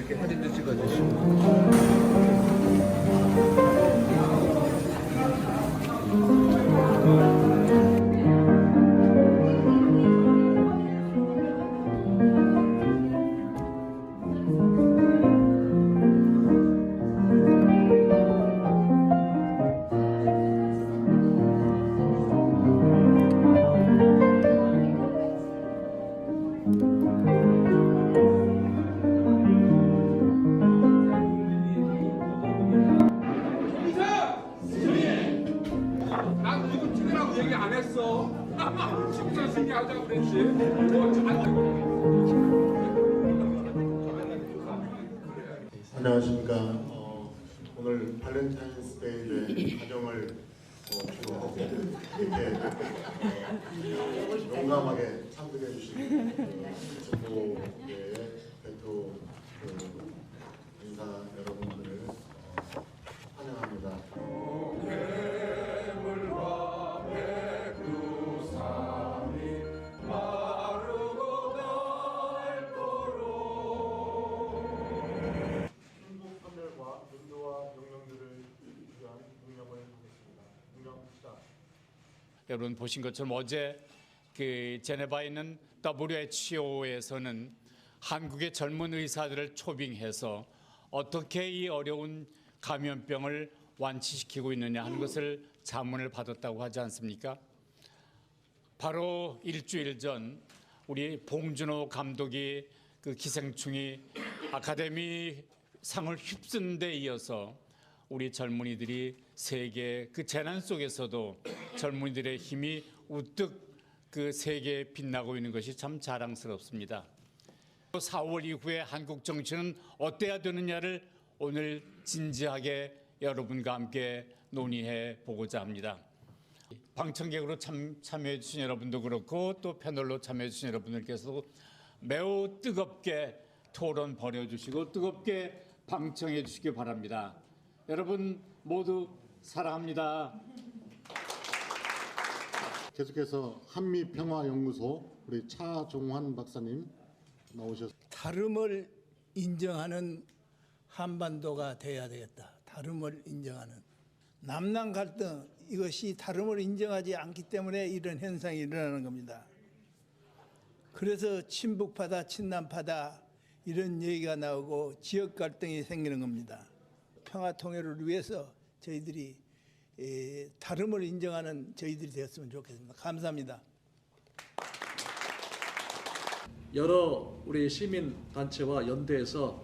이렇게 사진도 찍어주시고. 난 누구 찍으라고 얘기 안 했어. 진짜 신기하자고 그랬지. 안녕하십니까. 오늘 발렌타인스데이의 가정을 주로 이렇게 용감하게 참석해 주신 정보계의 대표 인사 여러분들을 환영합니다. 여러분 보신 것처럼 어제 그 제네바에 있는 WHO에서는 한국의 젊은 의사들을 초빙해서 어떻게 이 어려운 감염병을 완치시키고 있느냐 하는 것을 자문을 받았다고 하지 않습니까? 바로 일주일 전 우리 봉준호 감독이 그 기생충이 아카데미 상을 휩쓴 데 이어서 우리 젊은이들이 세계 그 재난 속에서도 젊은이들의 힘이 우뚝 그 세계에 빛나고 있는 것이 참 자랑스럽습니다. 4월 이후에 한국 정치는 어때야 되느냐를 오늘 진지하게 여러분과 함께 논의해 보고자 합니다. 방청객으로 참여해 주신 여러분도 그렇고 또 패널로 참여해 주신 여러분들께서도 매우 뜨겁게 토론 벌여주시고 뜨겁게 방청해 주시기 바랍니다. 여러분 모두 사랑합니다. 계속해서 한미평화연구소 우리 차종환 박사님 나오셨습니다. 다름을 인정하는 한반도가 돼야 되겠다. 다름을 인정하는 남남 갈등 이것이 다름을 인정하지 않기 때문에 이런 현상이 일어나는 겁니다. 그래서 친북파다 친남파다 이런 얘기가 나오고 지역 갈등이 생기는 겁니다. 평화 통일을 위해서 저희들이 다름을 인정하는 저희들이 되었으면 좋겠습니다. 감사합니다. 여러 우리 시민 단체와 연대해서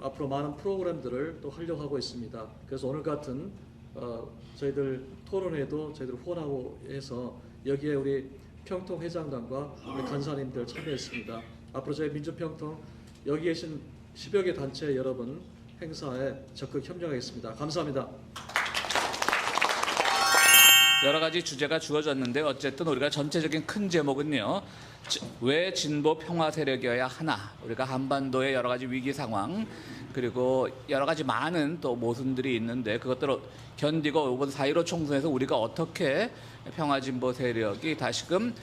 앞으로 많은 프로그램들을 또 하려고 하고 있습니다. 그래서 오늘 같은 저희들 토론회도 저희들 후원하고 해서 여기에 우리 평통회장단과 우리 간사님들 참여했습니다. 앞으로 저희 민주평통 여기 계신 10여 개 단체 여러분 행사에 적극 협력하겠습니다. 감사합니다. 여러 가지 주제가 주어졌는데 어쨌든 우리가 전체적인 큰 제목은요. 왜 진보 평화 세력이어야 하나? 우리가 한반도의 여러 가지 위기 상황 그리고 여러 가지 많은 또 모순들이 있는데 그것들을 견디고 이번 4.15 총선에서 우리가 어떻게 평화 진보 세력이 다시금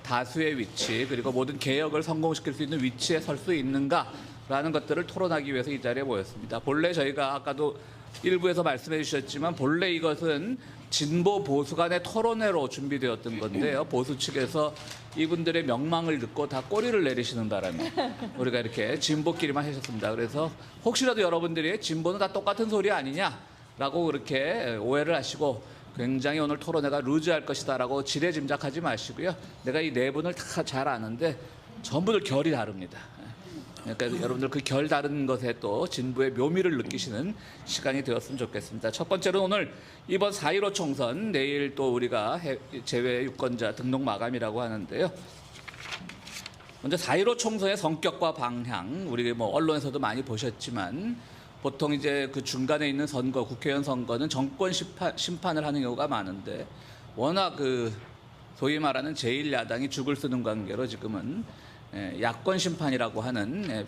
다수의 위치 그리고 모든 개혁을 성공시킬 수 있는 위치에 설 수 있는가라는 것들을 토론하기 위해서 이 자리에 모였습니다. 본래 저희가 아까도 일부에서 말씀해 주셨지만 본래 이것은 진보 보수 간의 토론회로 준비되었던 건데요. 보수 측에서 이분들의 명망을 듣고 다 꼬리를 내리시는 바람에 우리가 이렇게 진보끼리만 하셨습니다. 그래서 혹시라도 여러분들이 진보는 다 똑같은 소리 아니냐라고 그렇게 오해를 하시고 굉장히 오늘 토론회가 루즈할 것이다라고 지레짐작하지 마시고요. 내가 이 네 분을 다 잘 아는데 전부들 결이 다릅니다. 그러니까 여러분들 그 결 다른 것에 또 진보의 묘미를 느끼시는 시간이 되었으면 좋겠습니다. 첫 번째로 오늘 이번 4.15 총선 내일 또 우리가 재외 유권자 등록 마감이라고 하는데요. 먼저 4.15 총선의 성격과 방향 우리 뭐 언론에서도 많이 보셨지만 보통 이제 그 중간에 있는 선거 국회의원 선거는 정권 심판을 하는 경우가 많은데 워낙 그 소위 말하는 제1야당이 죽을 쓰는 관계로 지금은 야권 심판이라고 하는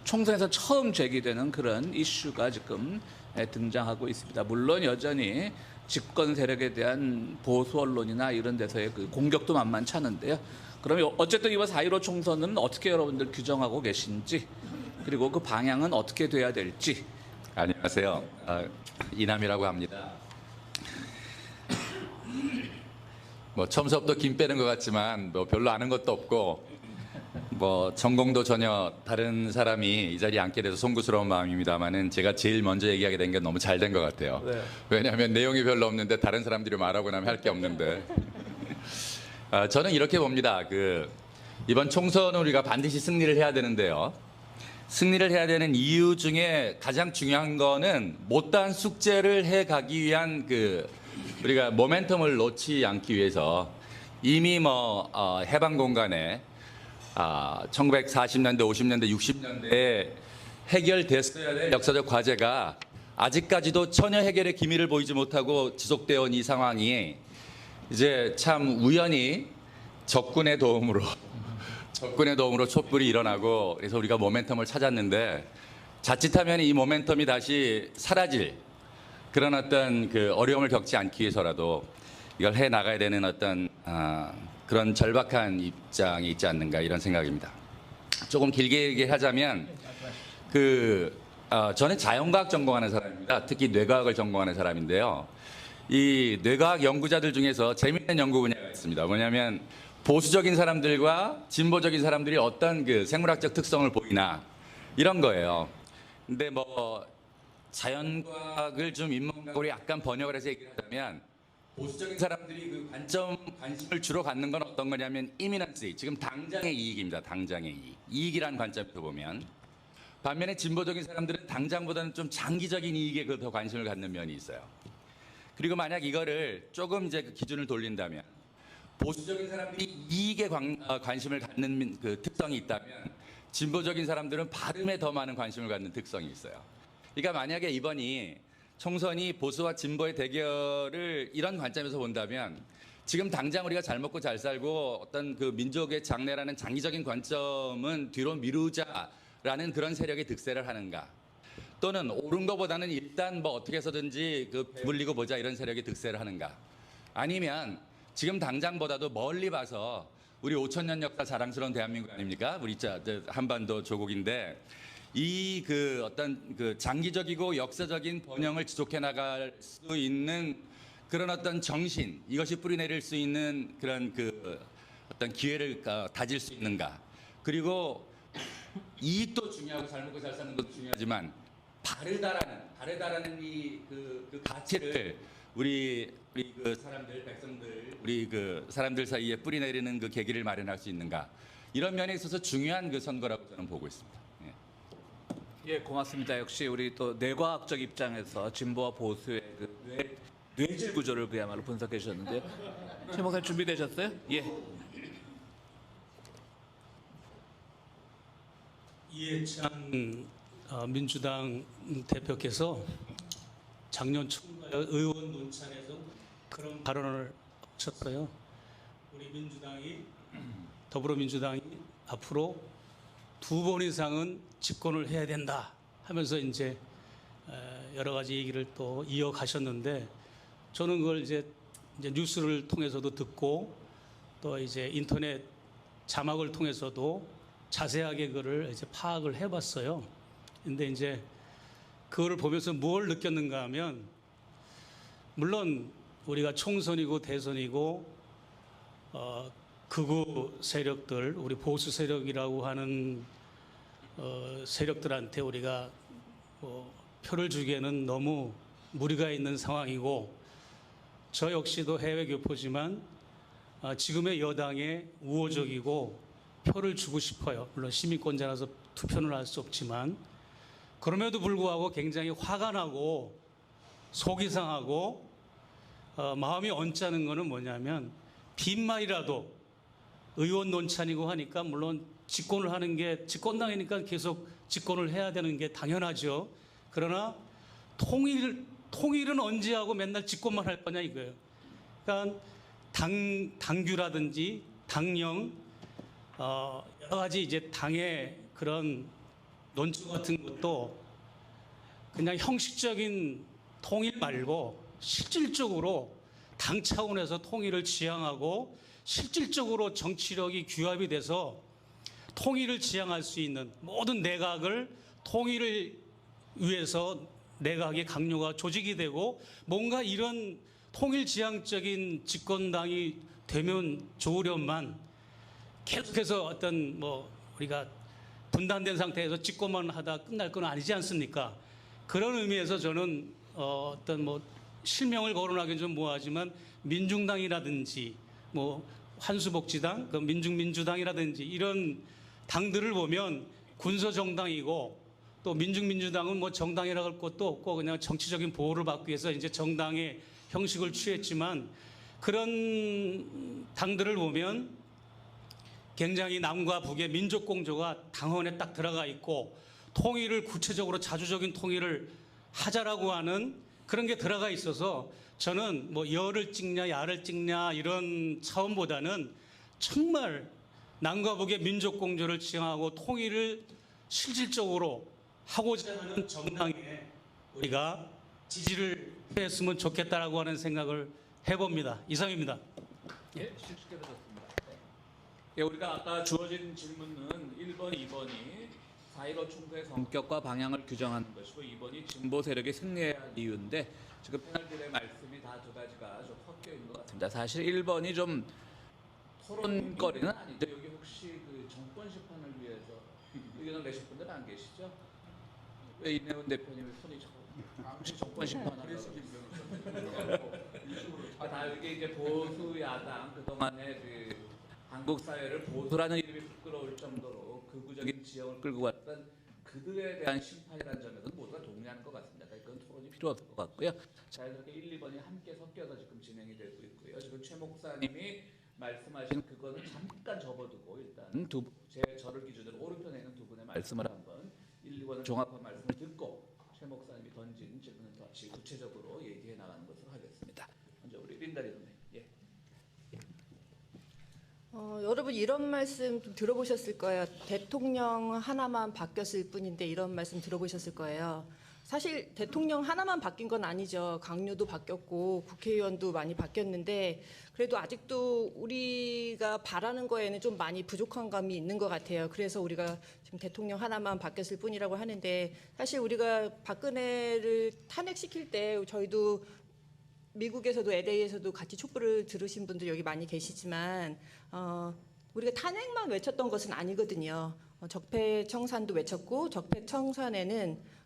총선에서 처음 제기되는 그런 이슈가 지금 등장하고 있습니다. 물론 여전히 집권 세력에 대한 보수 언론이나 이런 데서의 그 공격도 만만치 않은데요. 그러면 어쨌든 이번 4.15 총선은 어떻게 여러분들 규정하고 계신지 그리고 그 방향은 어떻게 돼야 될지. 안녕하세요. 이남이라고 합니다. 뭐 처음부터 김 빼는 것 같지만 뭐 별로 아는 것도 없고 뭐 전공도 전혀 다른 사람이 이 자리에 앉게 돼서 송구스러운 마음입니다만은 제가 제일 먼저 얘기하게 된 게 너무 잘 된 것 같아요. 네. 왜냐하면 내용이 별로 없는데 다른 사람들이 말하고 나면 할 게 없는데 저는 이렇게 봅니다. 이번 총선은 우리가 반드시 승리를 해야 되는데요. 승리를 해야 되는 이유 중에 가장 중요한 거는 못다한 숙제를 해 가기 위한 우리가 모멘텀을 놓지 않기 위해서 이미 해방 공간에 1940년대, 50년대, 60년대에 해결됐어야 될 역사적 과제가 아직까지도 전혀 해결의 기미를 보이지 못하고 지속되어 온 이 상황이 이제 참 우연히 적군의 도움으로 촛불이 일어나고 그래서 우리가 모멘텀을 찾았는데 자칫하면 이 모멘텀이 다시 사라질 그런 어떤 어려움을 겪지 않기 위해서라도 이걸 해 나가야 되는 어떤 그런 절박한 입장이 있지 않는가 이런 생각입니다. 조금 길게 얘기하자면 저는 자연과학 전공하는 사람입니다. 특히 뇌과학을 전공하는 사람인데요. 이 뇌과학 연구자들 중에서 재미있는 연구 분야가 있습니다. 뭐냐면 보수적인 사람들과 진보적인 사람들이 어떤 생물학적 특성을 보이나 이런 거예요. 근데 자연과학을 좀 인문학으로 약간 번역을 해서 얘기를 하자면 보수적인 사람들이 관심을 주로 갖는 건 어떤 거냐면 이미넌시, 지금 당장의 이익입니다. 당장의 이익. 이익이라는 관점에서 보면 반면에 진보적인 사람들은 당장보다는 좀 장기적인 이익에 더 관심을 갖는 면이 있어요. 그리고 만약 이거를 조금 이제 기준을 돌린다면 보수적인 사람들이 이익에 관심을 갖는 특성이 있다면 진보적인 사람들은 발음에 더 많은 관심을 갖는 특성이 있어요. 그러니까 만약에 이번이 총선이 보수와 진보의 대결을 이런 관점에서 본다면 지금 당장 우리가 잘 먹고 잘 살고 어떤 민족의 장래라는 장기적인 관점은 뒤로 미루자라는 그런 세력이 득세를 하는가, 또는 옳은 것보다는 일단 어떻게 해서든지 배불리고 보자 이런 세력이 득세를 하는가, 아니면 지금 당장보다도 멀리 봐서 우리 5,000년 역사 자랑스러운 대한민국 아닙니까? 우리 한반도 조국인데 이 어떤 장기적이고 역사적인 번영을 지속해 나갈 수 있는 그런 어떤 정신, 이것이 뿌리내릴 수 있는 그런 어떤 기회를 다질 수 있는가. 그리고 이익도 중요하고 잘 먹고 잘 사는 것도 중요하지만 바르다라는 이 가치를 우리 사람들, 백성들, 우리 사람들 사이에 뿌리내리는 계기를 마련할 수 있는가. 이런 면에 있어서 중요한 선거라고 저는 보고 있습니다. 예, 고맙습니다. 역시 우리 또 뇌과학적 입장에서 진보와 보수의 뇌질 구조를 그야말로 분석해 주셨는데요. 최 목사님 준비되셨어요? 예. 이해찬 민주당 대표께서 작년 총괄 의원 논찬에서 그런 발언을 하셨어요. 우리 더불어민주당이 앞으로 2번 이상은 집권을 해야 된다 하면서 이제 여러 가지 얘기를 또 이어가셨는데, 저는 그걸 이제 뉴스를 통해서도 듣고 또 이제 인터넷 자막을 통해서도 자세하게 그걸 이제 파악을 해봤어요. 근데 이제 그거를 보면서 뭘 느꼈는가 하면, 물론 우리가 총선이고 대선이고 극우 세력들, 우리 보수 세력이라고 하는 세력들한테 우리가 표를 주기에는 너무 무리가 있는 상황이고, 저 역시도 해외 교포지만 지금의 여당에 우호적이고 표를 주고 싶어요. 물론 시민권자라서 투표는 할 수 없지만, 그럼에도 불구하고 굉장히 화가 나고 속이 상하고 마음이 언짢은 거는 뭐냐면, 빈말이라도 의원 논찬이고 하니까 물론 집권을 하는 게, 집권당이니까 계속 집권을 해야 되는 게 당연하죠. 그러나 통일은 언제 하고 맨날 집권만 할 거냐 이거예요. 그러니까 당규라든지 당령, 여러 가지 이제 당의 그런 논조 같은 것도 그냥 형식적인 통일 말고 실질적으로 당 차원에서 통일을 지향하고 실질적으로 정치력이 규합이 돼서 통일을 지향할 수 있는 모든 내각을 통일을 위해서 내각의 강요가 조직이 되고 뭔가 이런 통일지향적인 집권당이 되면 좋으련만 계속해서 어떤 뭐 우리가 분단된 상태에서 집권만 하다 끝날 건 아니지 않습니까? 그런 의미에서 저는 어떤 뭐 실명을 거론하기는 좀 뭐하지만 민중당이라든지 뭐 한수복지당, 그 민중민주당이라든지 이런 당들을 보면 군소정당이고 또 민중민주당은 뭐 정당이라고 할 것도 없고 그냥 정치적인 보호를 받기 위해서 이제 정당의 형식을 취했지만 그런 당들을 보면 굉장히 남과 북의 민족 공조가 당원에 딱 들어가 있고 통일을 구체적으로 자주적인 통일을 하자라고 하는 그런 게 들어가 있어서 저는 뭐 여를 찍냐 야를 찍냐 이런 차원보다는 정말 남과 북의 민족 공조를 지향하고 통일을 실질적으로 하고자 하는 정당에 우리가 지지를 했으면 좋겠다라고 하는 생각을 해봅니다. 이상입니다. 예, 쉽게 들었습니다. 예, 우리가 아까 주어진 질문은 1번, 2번이 4.15 총선의 성격과 방향을 규정하는 것이고 2번이 진보 세력이 승리해야 할 이유인데 지금 패널들의 말씀이 다 두 가지가 좀 섞여 있는 것 같습니다. 사실 1번이 좀 토론거리는 아닌데 여기 혹시 그 정권 심판을 위해서 의견을 내실 분들 안 계시죠? 왜 이내원 대표님의 손이 혹시 정권 심판하려고 다 이게 이제 보수 야당 그동안에 그 한국 사회를 보수라는 이름이 부끄러울 정도로 극우적인 지형을 끌고 왔던 그들에 대한 심판이라는 점에서 모두가 동의하는 것 같습니다. 그러니까 그건 토론이 필요 없을 것 같고요. 자연스럽게 1, 2번이 함께 섞여서 지금 진행이 되고 있고요. 지금 최 목사님이 말씀하신 그거는 잠깐 접어두고 일단 저를 기준으로 오른편에 있는 두 분의 말씀을 한번 1, 2번을 종합한 말씀을 듣고 최 목사님이 던진 질문을 다시 구체적으로 얘기해 나가는 것으로 하겠습니다. 먼저 우리 린다리 선생님. 예. 여러분 이런 말씀 좀 들어보셨을 거예요. 대통령 하나만 바뀌었을 뿐인데 이런 말씀 들어보셨을 거예요. 사실 대통령 하나만 바뀐 건 아니죠. 강요도 바뀌었고 국회의원도 많이 바뀌었는데 그래도 아직도 우리가 바라는 거에는 좀 많이 부족한 감이 있는 것 같아요. 그래서 우리가 지금 대통령 하나만 바뀌었을 뿐이라고 하는데 사실 우리가 박근혜를 탄핵시킬 때 저희도 미국에서도 LA에서도 같이 촉구를 들으신 분들 여기 많이 계시지만 우리가 탄핵만 외쳤던 것은 아니거든요. 적폐청산도 외쳤고 적폐청산에는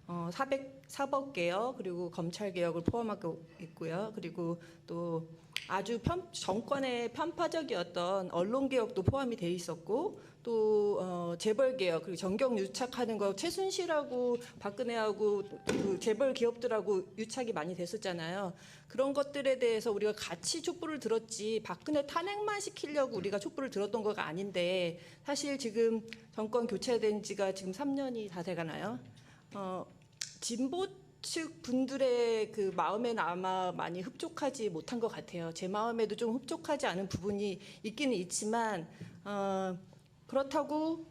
사법개혁 그리고 검찰개혁을 포함하고 있고요. 그리고 또 아주 정권의 편파적이었던 언론개혁도 포함이 돼 있었고 또 재벌개혁 그리고 정경 유착하는 거 최순실하고 박근혜하고 그 재벌 기업들하고 유착이 많이 됐었잖아요. 그런 것들에 대해서 우리가 같이 촛불을 들었지 박근혜 탄핵만 시키려고 우리가 촛불을 들었던 거가 아닌데 사실 지금 정권 교체된 지가 지금 3년이 다 돼가나요? 진보 측 분들의 그 마음에는 아마 많이 흡족하지 못한 것 같아요. 제 마음에도 좀 흡족하지 않은 부분이 있기는 있지만 그렇다고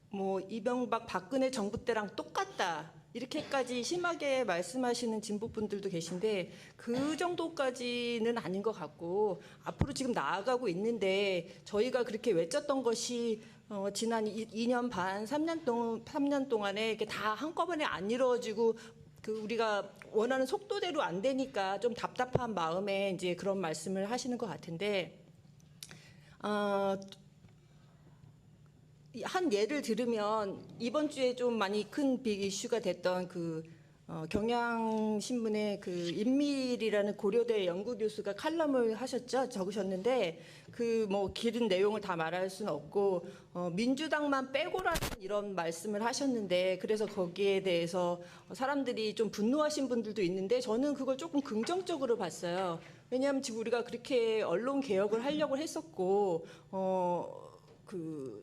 뭐 이명박 박근혜 정부 때랑 똑같다 이렇게까지 심하게 말씀하시는 진보분들도 계신데 그 정도까지는 아닌 것 같고 앞으로 지금 나아가고 있는데 저희가 그렇게 외쳤던 것이 지난 2년 반, 3년 동안에 이렇게 다 한꺼번에 안 이루어지고 그 우리가 원하는 속도대로 안 되니까 좀 답답한 마음에 이제 그런 말씀을 하시는 것 같은데 한 예를 들으면 이번 주에 좀 많이 큰 빅 이슈가 됐던 그 경향신문의 그 임밀이라는 고려대 연구교수가 칼럼을 하셨죠. 적으셨는데 그 뭐 길은 내용을 다 말할 수는 없고 민주당만 빼고라는 이런 말씀을 하셨는데 그래서 거기에 대해서 사람들이 좀 분노하신 분들도 있는데 저는 그걸 조금 긍정적으로 봤어요. 왜냐하면 지금 우리가 그렇게 언론 개혁을 하려고 했었고 그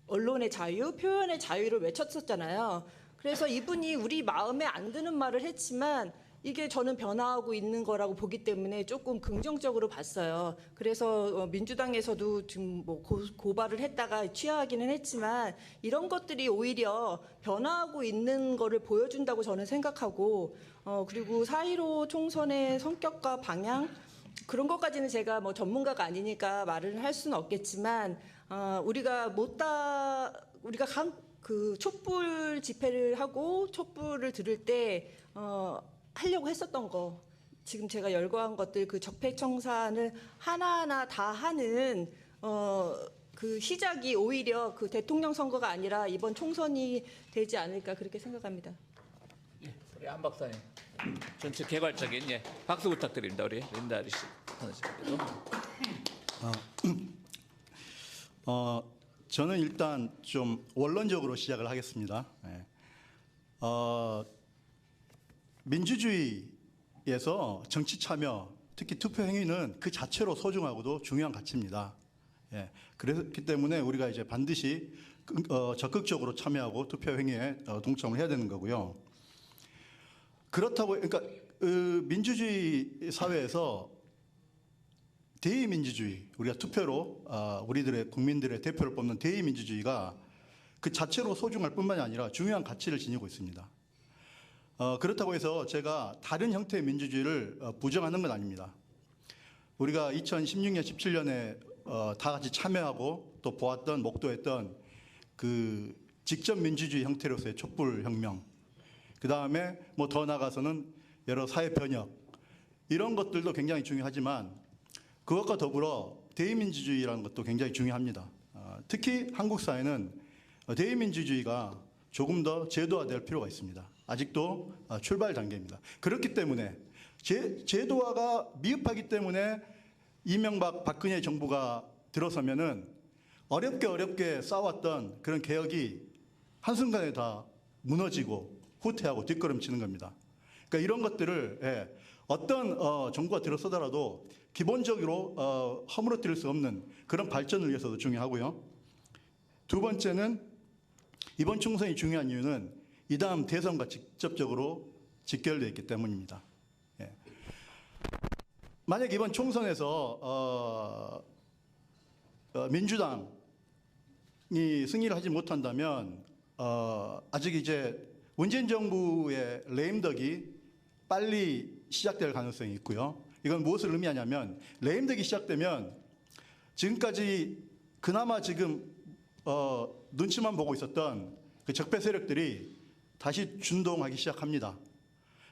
언론의 자유, 표현의 자유를 외쳤었잖아요. 그래서 이분이 우리 마음에 안 드는 말을 했지만 이게 저는 변화하고 있는 거라고 보기 때문에 조금 긍정적으로 봤어요. 그래서 민주당에서도 지금 뭐 고발을 했다가 취하하기는 했지만 이런 것들이 오히려 변화하고 있는 거를 보여준다고 저는 생각하고 그리고 4.15 총선의 성격과 방향 그런 것까지는 제가 뭐 전문가가 아니니까 말을 할 수는 없겠지만 우리가 그 촛불 집회를 하고 촛불을 들을 때 하려고 했었던 거, 지금 제가 열거한 것들, 그 적폐청산을 하나하나 다 하는 그 시작이 오히려 그 대통령 선거가 아니라 이번 총선이 되지 않을까 그렇게 생각합니다. 우리 안 박사님 전체 개괄적인 박수 부탁드립니다. 우리 린다 씨. 저는 일단 좀 원론적으로 시작을 하겠습니다. 민주주의에서 정치 참여, 특히 투표 행위는 그 자체로 소중하고도 중요한 가치입니다. 그렇기 때문에 우리가 이제 반드시 적극적으로 참여하고 투표 행위에 동참을 해야 되는 거고요. 그렇다고 그러니까 민주주의 사회에서 대의민주주의, 우리가 투표로 우리들의 국민들의 대표를 뽑는 대의민주주의가 그 자체로 소중할 뿐만이 아니라 중요한 가치를 지니고 있습니다. 그렇다고 해서 제가 다른 형태의 민주주의를 부정하는 건 아닙니다. 우리가 2016년, 17년에 다 같이 참여하고 또 보았던, 목도했던 그 직접 민주주의 형태로서의 촛불혁명, 그 다음에 뭐 더 나아가서는 여러 사회 변혁, 이런 것들도 굉장히 중요하지만 그것과 더불어 대의민주주의라는 것도 굉장히 중요합니다. 특히 한국 사회는 대의민주주의가 조금 더 제도화될 필요가 있습니다. 아직도 출발 단계입니다. 그렇기 때문에 제도화가 미흡하기 때문에 이명박 박근혜 정부가 들어서면은 어렵게 싸웠던 그런 개혁이 한순간에 다 무너지고 후퇴하고 뒷걸음치는 겁니다. 그러니까 이런 것들을 어떤 정부가 들어서더라도 기본적으로 허물어뜨릴 수 없는 그런 발전을 위해서도 중요하고요. 두 번째는 이번 총선이 중요한 이유는 이 다음 대선과 직접적으로 직결되어 있기 때문입니다. 만약 이번 총선에서 민주당이 승리를 하지 못한다면 아직 이제 문재인 정부의 레임덕이 빨리 시작될 가능성이 있고요. 이건 무엇을 의미하냐면 레임덕이 시작되면 지금까지 그나마 지금 눈치만 보고 있었던 그 적폐 세력들이 다시 준동하기 시작합니다.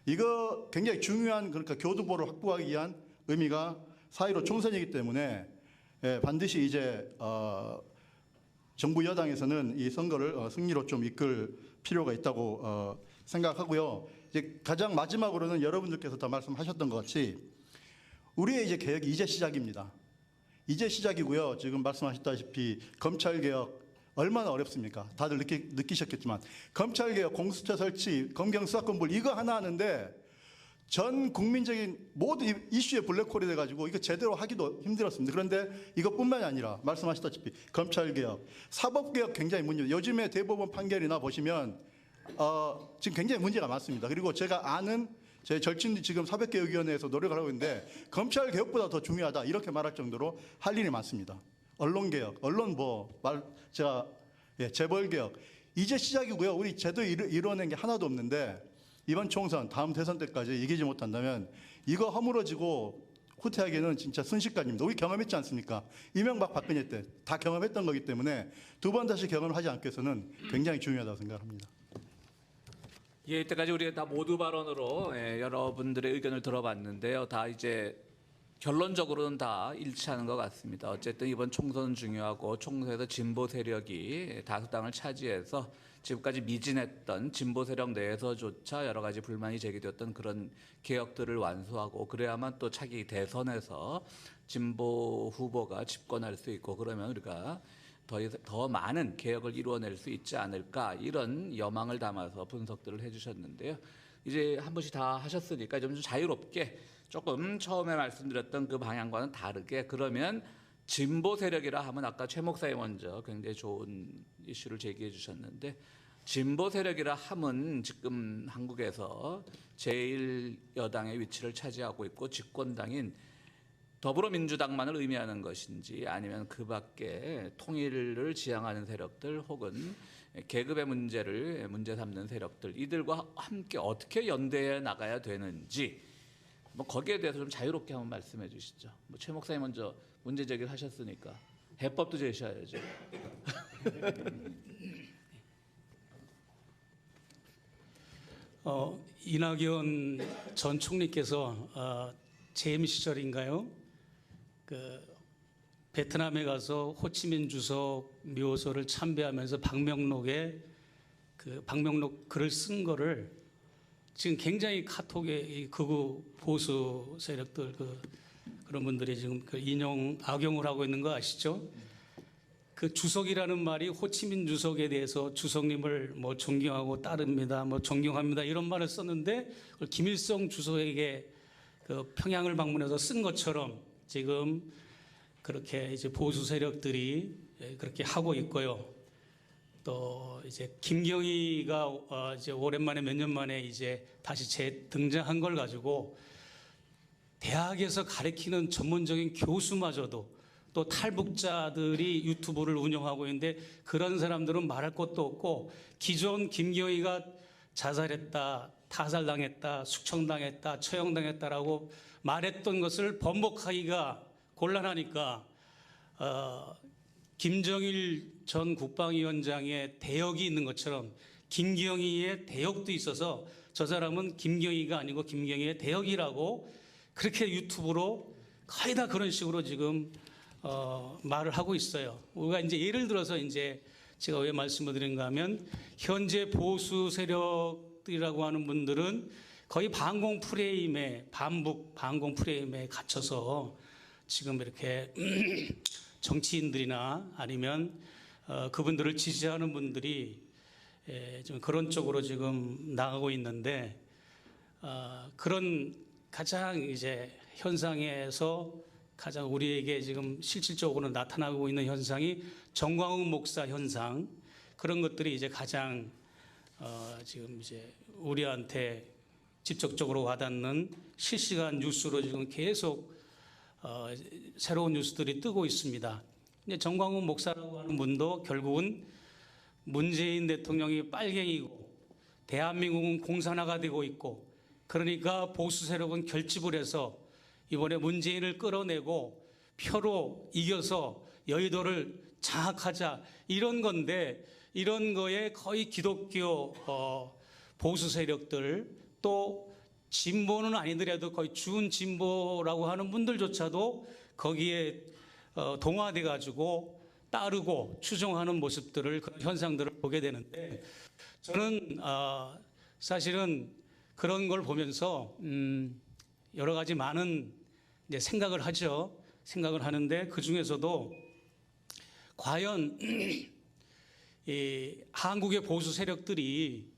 이거 굉장히 중요한, 그러니까 교두보를 확보하기 위한 의미가 4.15 총선이기 때문에 반드시 이제 정부 여당에서는 이 선거를 승리로 좀 이끌 필요가 있다고 생각하고요. 이제 가장 마지막으로는 여러분들께서 다 말씀하셨던 것 같이 우리의 이제 개혁이 이제 시작입니다. 이제 시작이고요. 지금 말씀하셨다시피 검찰개혁 얼마나 어렵습니까? 다들 느끼셨겠지만 검찰개혁, 공수처 설치, 검경 수사권 이거 하나 하는데 전 국민적인 모든 이슈에 블랙홀이 돼가지고 이거 제대로 하기도 힘들었습니다. 그런데 이것뿐만이 아니라 말씀하셨다시피 검찰개혁, 사법개혁 굉장히 문제. 요즘에 대법원 판결이나 보시면 지금 굉장히 문제가 많습니다. 그리고 제가 아는 제 절친들이 지금 사법개혁위원회에서 노력을 하고 있는데 검찰개혁보다 더 중요하다 이렇게 말할 정도로 할 일이 많습니다. 언론개혁, 재벌개혁 이제 시작이고요. 우리 제도 이뤄낸 게 하나도 없는데 이번 총선, 다음 대선 때까지 이기지 못한다면 이거 허물어지고 후퇴하기에는 진짜 순식간입니다. 우리 경험했지 않습니까? 이명박 박근혜 때 다 경험했던 거기 때문에 두 번 다시 경험을 하지 않기 위해서는 굉장히 중요하다고 생각합니다. 예, 이때까지 우리가 다 모두 발언으로 여러분들의 의견을 들어봤는데요. 다 이제 결론적으로는 다 일치하는 것 같습니다. 어쨌든 이번 총선은 중요하고 총선에서 진보 세력이 다수당을 차지해서 지금까지 미진했던 진보 세력 내에서조차 여러 가지 불만이 제기되었던 그런 개혁들을 완수하고 그래야만 또 차기 대선에서 진보 후보가 집권할 수 있고 그러면 우리가 더 많은 개혁을 이루어낼 수 있지 않을까 이런 여망을 담아서 분석들을 해주셨는데요. 이제 한 번씩 다 하셨으니까 좀 자유롭게 조금 처음에 말씀드렸던 그 방향과는 다르게 그러면 진보 세력이라 하면 아까 최 목사님 먼저 굉장히 좋은 이슈를 제기해 주셨는데 진보 세력이라 하면 지금 한국에서 제1여당의 위치를 차지하고 있고 집권당인 더불어민주당만을 의미하는 것인지 아니면 그 밖에 통일을 지향하는 세력들 혹은 계급의 문제를 문제 삼는 세력들 이들과 함께 어떻게 연대해 나가야 되는지 거기에 대해서 좀 자유롭게 한번 말씀해 주시죠. 최 목사님 먼저 문제 제기를 하셨으니까 해법도 제시해야죠. 이낙연 전 총리께서 재임 시절인가요? 그 베트남에 가서 호치민 주석 묘소를 참배하면서 방명록에 그 방명록 글을 쓴 거를 지금 굉장히 카톡에 이 극우 보수 세력들 그런 분들이 지금 그 악용을 하고 있는 거 아시죠? 그 주석이라는 말이 호치민 주석에 대해서 주석님을 뭐 존경하고 따릅니다, 뭐 존경합니다 이런 말을 썼는데 그걸 김일성 주석에게 그 평양을 방문해서 쓴 것처럼 지금 그렇게 이제 보수 세력들이 그렇게 하고 있고요. 또 이제 김경희가 이제 오랜만에 몇 년 만에 이제 다시 재등장한 걸 가지고 대학에서 가르치는 전문적인 교수마저도 또 탈북자들이 유튜브를 운영하고 있는데 그런 사람들은 말할 것도 없고 기존 김경희가 자살했다, 타살당했다, 숙청당했다, 처형당했다라고 말했던 것을 번복하기가 곤란하니까 김정일 전 국방위원장의 대역이 있는 것처럼 김경희의 대역도 있어서 저 사람은 김경희가 아니고 김경희의 대역이라고 그렇게 유튜브로 거의 다 그런 식으로 지금 말을 하고 있어요. 우리가 이제 예를 들어서 이제 제가 왜 말씀을 드린가 하면 현재 보수 세력들이라고 하는 분들은 거의 반공 프레임에 반공 프레임에 갇혀서 지금 이렇게 정치인들이나 아니면 그분들을 지지하는 분들이 좀 그런 쪽으로 지금 나가고 있는데 그런 가장 이제 현상에서 가장 우리에게 지금 실질적으로 나타나고 있는 현상이 정광훈 목사 현상 그런 것들이 이제 가장 지금 이제 우리한테 직접적으로 와닿는 실시간 뉴스로 지금 계속 새로운 뉴스들이 뜨고 있습니다. 이제 정광훈 목사라고 하는 분도 결국은 문재인 대통령이 빨갱이고 대한민국은 공산화가 되고 있고 그러니까 보수 세력은 결집을 해서 이번에 문재인을 끌어내고 표로 이겨서 여의도를 장악하자 이런 건데 이런 거에 거의 기독교 보수 세력들 또 진보는 아니더라도 거의 준 진보라고 하는 분들조차도 거기에 동화돼 가지고 따르고 추종하는 모습들을 그런 현상들을 보게 되는데 저는 사실은 그런 걸 보면서 여러 가지 많은 이제 생각을 하죠. 생각을 하는데 그 중에서도 과연 이 한국의 보수 세력들이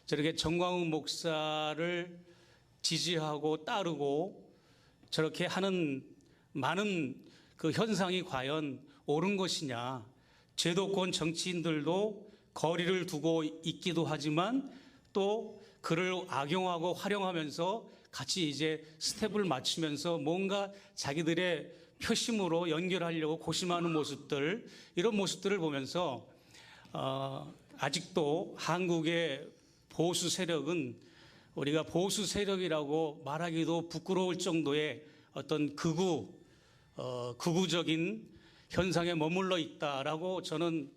저렇게 정광훈 목사를 지지하고 따르고 저렇게 하는 많은 그 현상이 과연 옳은 것이냐. 제도권 정치인들도 거리를 두고 있기도 하지만 또 그를 악용하고 활용하면서 같이 이제 스텝을 맞추면서 뭔가 자기들의 표심으로 연결하려고 고심하는 모습들 이런 모습들을 보면서 아직도 한국의 보수 세력은 우리가 보수 세력이라고 말하기도 부끄러울 정도의 어떤 극우적인 현상에 머물러 있다라고 저는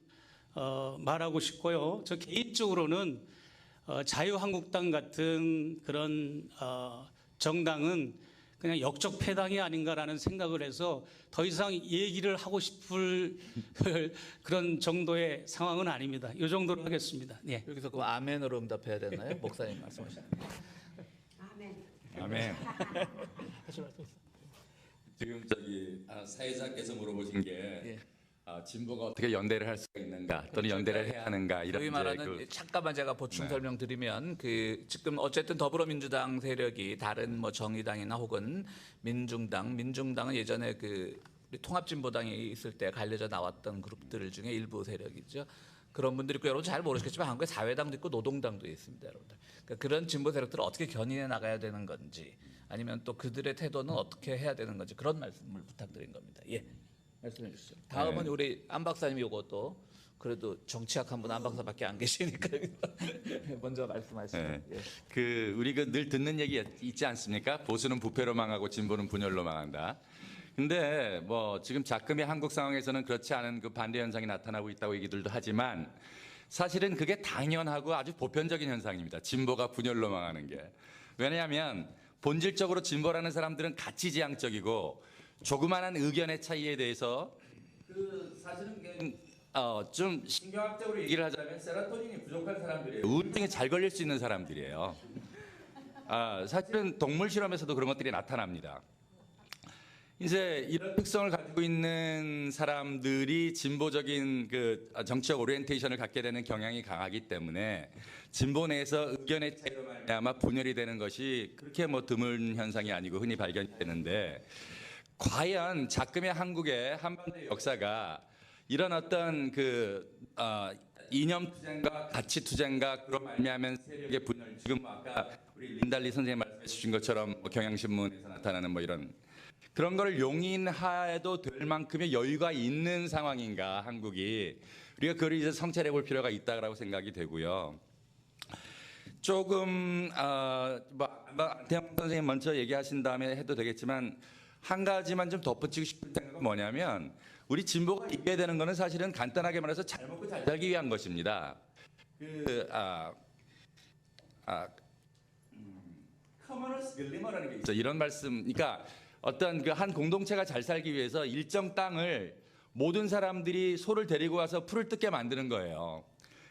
말하고 싶고요. 저 개인적으로는 자유한국당 같은 그런 정당은 그냥 역적패당이 아닌가라는 생각을 해서 더 이상 얘기를 하고 싶을 그런 정도의 상황은 아닙니다. 이 정도로 하겠습니다. 예. 여기서 그럼 아멘으로 응답해야 되나요? 목사님 말씀하신. 아멘. 지금 사회자께서 물어보신 게 진보가 어떻게 연대를 할 수가 있는가 또는 연대를 해야 하는가 이런 소위 말하는 잠깐만 제가 보충 설명드리면 지금 어쨌든 더불어민주당 세력이 다른 뭐 정의당이나 혹은 민중당은 예전에 우리 통합진보당이 있을 때 갈려져 나왔던 그룹들 중에 일부 세력이죠. 그런 분들이 있고 여러분 잘 모르시겠지만 한국에 사회당도 있고 노동당도 있습니다, 여러분들. 그러니까 그런 진보 세력들을 어떻게 견인해 나가야 되는 건지 아니면 또 그들의 태도는 어떻게 해야 되는 건지 그런 말씀을 부탁드린 겁니다. 예. 말씀해 주시죠. 다음은 우리 안 박사님이 요것도 그래도 정치학 한 분 안 박사밖에 안 계시니까 먼저 말씀하시죠. 네. 예. 우리 늘 듣는 얘기 있지 않습니까? 보수는 부패로 망하고 진보는 분열로 망한다. 근데 뭐 지금 작금의 한국 상황에서는 그렇지 않은 그 반대 현상이 나타나고 있다고 얘기들도 하지만 사실은 그게 당연하고 아주 보편적인 현상입니다. 진보가 분열로 망하는 게. 왜냐하면 본질적으로 진보라는 사람들은 가치지향적이고 조그마한 의견의 차이에 대해서 그 사실은 좀 신경학적으로 얘기를 하자면 세로토닌이 부족한 사람들이에요. 우울증에 잘 걸릴 수 있는 사람들이에요. 사실은 동물 실험에서도 그런 것들이 나타납니다. 이제 이런 특성을 가지고 있는 사람들이 진보적인 그 정치적 오리엔테이션을 갖게 되는 경향이 강하기 때문에 진보 내에서 의견의 차이로 말미암아 분열이 되는 것이 그렇게 뭐 드문 현상이 아니고 흔히 발견되는데 과연 작금의 한국의 한반도의 역사가 이런 어떤 그 이념 투쟁과 가치 투쟁과 그런 말미암은 세력의 분열 지금 뭐 아까 우리 린달리 선생님 말씀해 주신 것처럼 뭐 경향신문에서 나타나는 뭐 이런 그런 걸 용인해도 될 만큼의 여유가 있는 상황인가 한국이 우리가 그걸 이제 성찰해 볼 필요가 있다라고 생각이 되고요. 조금 안태영 선생님 먼저 얘기하신 다음에 해도 되겠지만 한 가지만 좀 덧붙이고 싶은 생각은 뭐냐면 우리 진보가 이겨야 되는 거는 사실은 간단하게 말해서 잘 먹고 잘 살기 위한 것입니다. 커머너스 딜레마라는 게 있죠. 이런 말씀, 그러니까 어떤 그 한 공동체가 잘 살기 위해서 일정 땅을 모든 사람들이 소를 데리고 와서 풀을 뜯게 만드는 거예요.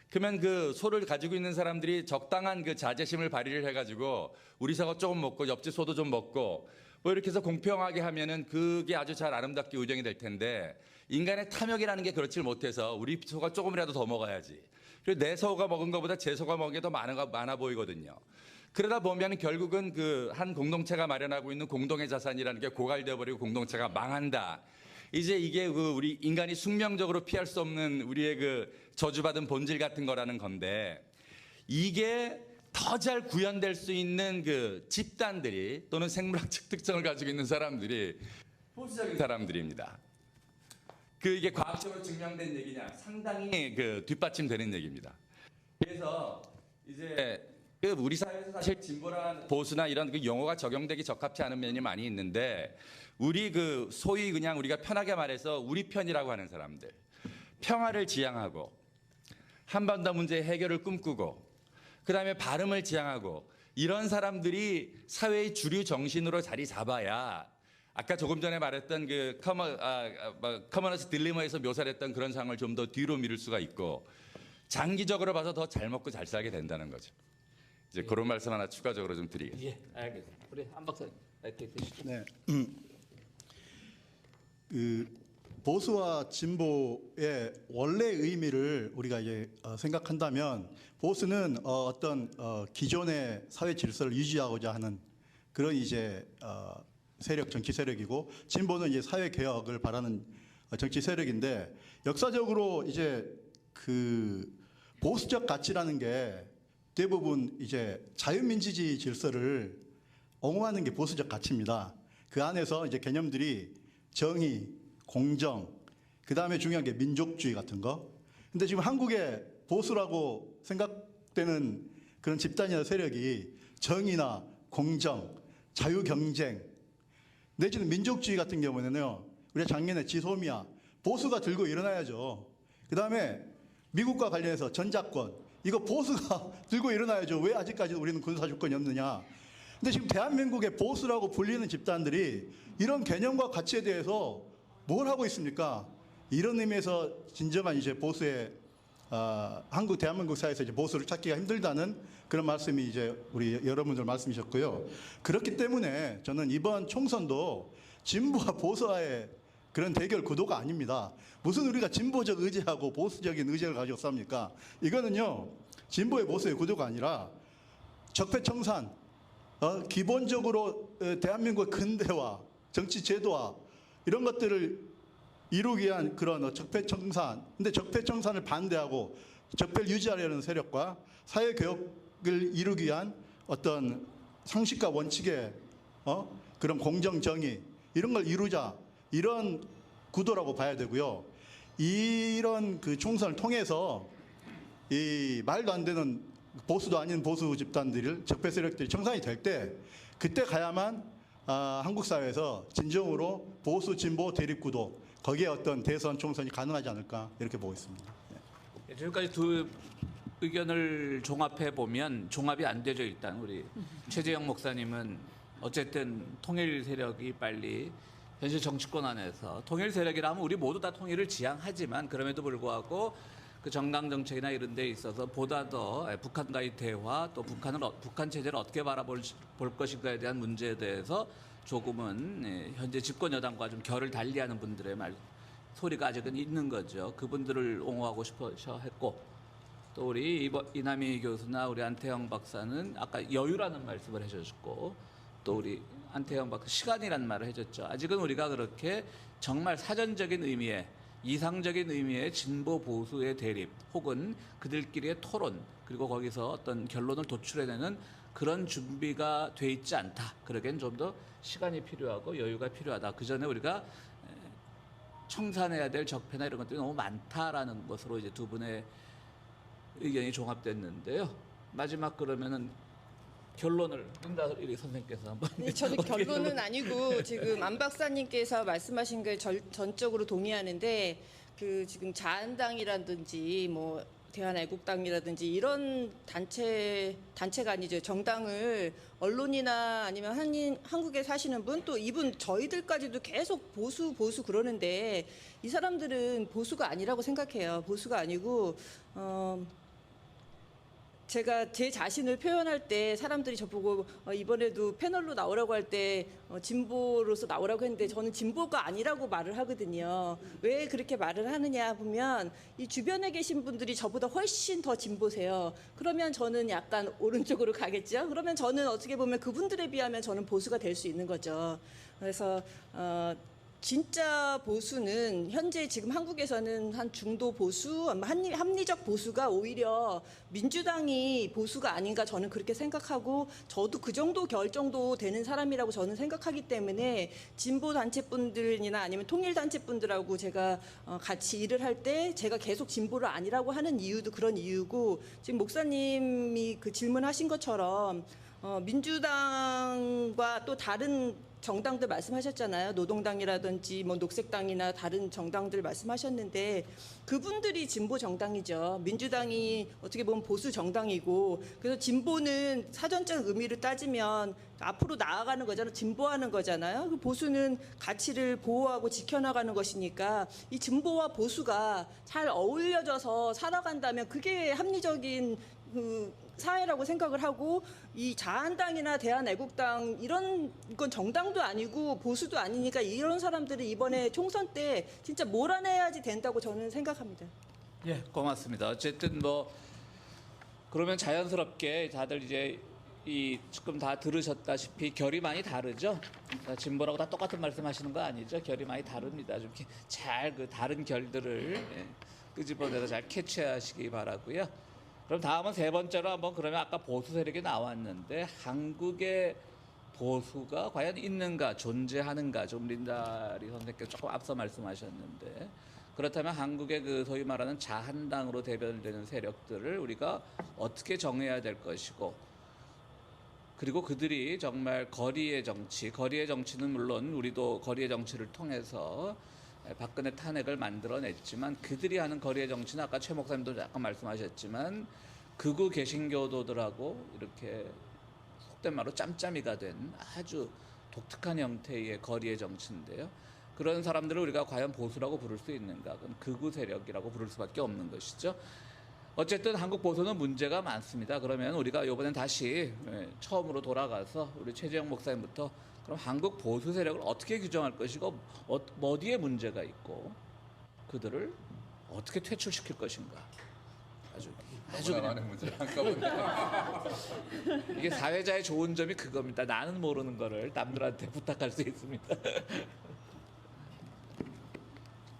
그러면 그 소를 가지고 있는 사람들이 적당한 그 자제심을 발휘를 해가지고 우리 소가 조금 먹고 옆집 소도 좀 먹고 뭐 이렇게 해서 공평하게 하면은 그게 아주 잘 아름답게 우정이 될 텐데 인간의 탐욕이라는 게 그렇지 못해서 우리 소가 조금이라도 더 먹어야지. 그리고 내 소가 먹은 것보다 제 소가 먹은 게 더 많아 보이거든요. 그러다 보면 결국은 그 한 공동체가 마련하고 있는 공동의 자산이라는 게 고갈되어 버리고 공동체가 망한다. 이제 이게 그 우리 인간이 숙명적으로 피할 수 없는 우리의 그 저주받은 본질 같은 거라는 건데 이게 더 잘 구현될 수 있는 그 집단들이 또는 생물학적 특성을 가지고 있는 사람들이 보수적인 사람들입니다. 그 이게 과학적으로 증명된 얘기냐 상당히 그 뒷받침되는 얘기입니다. 그래서 이제 그 우리 사회에서 사실 진보란 보수나 이런 그 용어가 적용되기 적합치 않은 면이 많이 있는데 우리 그 소위 그냥 우리가 편하게 말해서 우리 편이라고 하는 사람들 평화를 지향하고 한반도 문제 해결을 꿈꾸고 그다음에 발음을 지향하고 이런 사람들이 사회의 주류 정신으로 자리 잡아야 아까 조금 전에 말했던 그 커머너스 딜레마에서 묘사했던 그런 상황을 좀 더 뒤로 미룰 수가 있고 장기적으로 봐서 더 잘 먹고 잘 살게 된다는 거죠. 이제 그런 말씀 하나 추가적으로 좀 드리겠습니다. 예, 알겠습니다. 우리 한 박사님 마이크 드시죠. 네. 그 보수와 진보의 원래 의미를 우리가 이제 생각한다면 보수는 어떤 기존의 사회 질서를 유지하고자 하는 그런 이제 세력, 정치 세력이고 진보는 이제 사회 개혁을 바라는 정치 세력인데 역사적으로 이제 그 보수적 가치라는 게 대부분 이제 자유민주주의 질서를 옹호하는 게 보수적 가치입니다. 그 안에서 이제 개념들이 정의, 공정, 그 다음에 중요한 게 민족주의 같은 거. 근데 지금 한국의 보수라고 생각되는 그런 집단이나 세력이 정의나 공정, 자유경쟁, 내지는 민족주의 같은 경우는요, 우리가 작년에 지소미아, 보수가 들고 일어나야죠. 그 다음에 미국과 관련해서 전작권, 이거 보수가 들고 일어나야죠. 왜 아직까지 우리는 군사주권이 없느냐. 근데 지금 대한민국의 보수라고 불리는 집단들이 이런 개념과 가치에 대해서 뭘 하고 있습니까? 이런 의미에서 진정한 이제 보수의 대한민국 사회에서 이제 보수를 찾기가 힘들다는 그런 말씀이 이제 우리 여러분들 말씀이셨고요. 그렇기 때문에 저는 이번 총선도 진보와 보수와의 그런 대결 구도가 아닙니다. 무슨 우리가 진보적 의제하고 보수적인 의제를 가지고 쌉니까? 이거는요, 진보의 보수의 구도가 아니라 적폐청산, 기본적으로 대한민국의 근대화, 정치 제도화 이런 것들을 이루기 위한 그런 적폐청산. 근데 적폐청산을 반대하고 적폐를 유지하려는 세력과 사회개혁을 이루기 위한 어떤 상식과 원칙의 그런 공정정의 이런 걸 이루자. 이런 구도라고 봐야 되고요. 이런 그 총선을 통해서 이 말도 안 되는 보수도 아닌 보수 집단들, 적폐 세력들이 청산이 될 때 그때 가야만 한국 사회에서 진정으로 보수 진보 대립구도 거기에 어떤 대선 총선이 가능하지 않을까 이렇게 보고 있습니다. 지금까지 두 의견을 종합해 보면 종합이 안 되죠. 일단 우리 최재형 목사님은 어쨌든 통일 세력이 빨리 현실 정치권 안에서 통일 세력이라면 우리 모두 다 통일을 지향하지만 그럼에도 불구하고 그 정강 정책이나 이런 데 있어서 보다 더 북한과의 대화 또 북한 체제를 어떻게 바라볼 것인가에 대한 문제에 대해서 조금은 현재 집권 여당과 좀 결을 달리하는 분들의 소리가 아직은 있는 거죠. 그분들을 옹호하고 싶어 했고 또 우리 이남희 교수나 우리 안태영 박사는 아까 여유라는 말씀을 해주셨고 또 우리 안태영 박사 시간이라는 말을 해줬죠. 아직은 우리가 그렇게 정말 사전적인 의미의 이상적인 의미의 진보 보수의 대립 혹은 그들끼리의 토론 그리고 거기서 어떤 결론을 도출해내는 그런 준비가 돼 있지 않다. 그러기엔 좀 더 시간이 필요하고 여유가 필요하다. 그 전에 우리가 청산해야 될 적폐나 이런 것들이 너무 많다라는 것으로 이제 두 분의 의견이 종합됐는데요. 마지막 그러면은 결론을 윤다일이 선생님께서 한번. 네, 저는 결론은 아니고 지금 안 박사님께서 말씀하신 게 전적으로 동의하는데 그 지금 자한당이라든지 뭐 대한애국당이라든지 이런 단체가 아니죠. 정당을 언론이나 아니면 한국에 사시는 분 또 이분 저희들까지도 계속 보수 그러는데 이 사람들은 보수가 아니라고 생각해요. 보수가 아니고 제가 제 자신을 표현할 때 사람들이 저보고 이번에도 패널로 나오라고 할 때 진보로서 나오라고 했는데 저는 진보가 아니라고 말을 하거든요. 왜 그렇게 말을 하느냐 보면 이 주변에 계신 분들이 저보다 훨씬 더 진보세요. 그러면 저는 약간 오른쪽으로 가겠죠. 그러면 저는 어떻게 보면 그분들에 비하면 저는 보수가 될 수 있는 거죠. 그래서 진짜 보수는 현재 지금 한국에서는 한 중도 보수, 합리적 보수가 오히려 민주당이 보수가 아닌가 저는 그렇게 생각하고 저도 그 정도 결정도 되는 사람이라고 저는 생각하기 때문에 진보 단체분들이나 아니면 통일 단체분들하고 제가 같이 일을 할 때 제가 계속 진보를 아니라고 하는 이유도 그런 이유고 지금 목사님이 그 질문하신 것처럼 민주당과 또 다른 정당들 말씀하셨잖아요. 노동당이라든지 뭐 녹색당이나 다른 정당들 말씀하셨는데 그분들이 진보 정당이죠. 민주당이 어떻게 보면 보수 정당이고 그래서 진보는 사전적 의미를 따지면 앞으로 나아가는 거잖아요. 진보하는 거잖아요. 그 보수는 가치를 보호하고 지켜나가는 것이니까 이 진보와 보수가 잘 어울려져서 살아간다면 그게 합리적인 사회라고 생각을 하고 이 자한당이나 대한애국당 이런 건 정당도 아니고 보수도 아니니까 이런 사람들이 이번에 총선 때 진짜 몰아내야지 된다고 저는 생각합니다. 예, 고맙습니다. 어쨌든 뭐 그러면 자연스럽게 다들 이제 이 지금 다 들으셨다시피 결이 많이 다르죠. 진보라고 다 똑같은 말씀하시는 거 아니죠? 결이 많이 다릅니다. 좀 잘 그 다른 결들을 끄집어내서 잘 캐치하시기 바라고요. 그럼 다음은 세 번째로 한번 그러면 아까 보수 세력이 나왔는데 한국의 보수가 과연 있는가 존재하는가 좀 린다리 선생님께서 조금 앞서 말씀하셨는데 그렇다면 한국의 그 소위 말하는 자한당으로 대변되는 세력들을 우리가 어떻게 정해야 될 것이고 그리고 그들이 정말 거리의 정치는 물론 우리도 거리의 정치를 통해서 박근혜 탄핵을 만들어냈지만 그들이 하는 거리의 정치는 아까 최 목사님도 약간 말씀하셨지만 극우 개신교도들하고 이렇게 속된 말로 짬짬이가 된 아주 독특한 형태의 거리의 정치인데요. 그런 사람들을 우리가 과연 보수라고 부를 수 있는가? 그건 극우 세력이라고 부를 수밖에 없는 것이죠. 어쨌든 한국 보수는 문제가 많습니다. 그러면 우리가 이번엔 다시 처음으로 돌아가서 우리 최재형 목사님부터 그럼 한국 보수 세력을 어떻게 규정할 것이고 어디에 문제가 있고 그들을 어떻게 퇴출시킬 것인가? 아주 많은 문제 한꺼번에. 이게 사회자의 좋은 점이 그겁니다. 나는 모르는 거를 남들한테 부탁할 수 있습니다.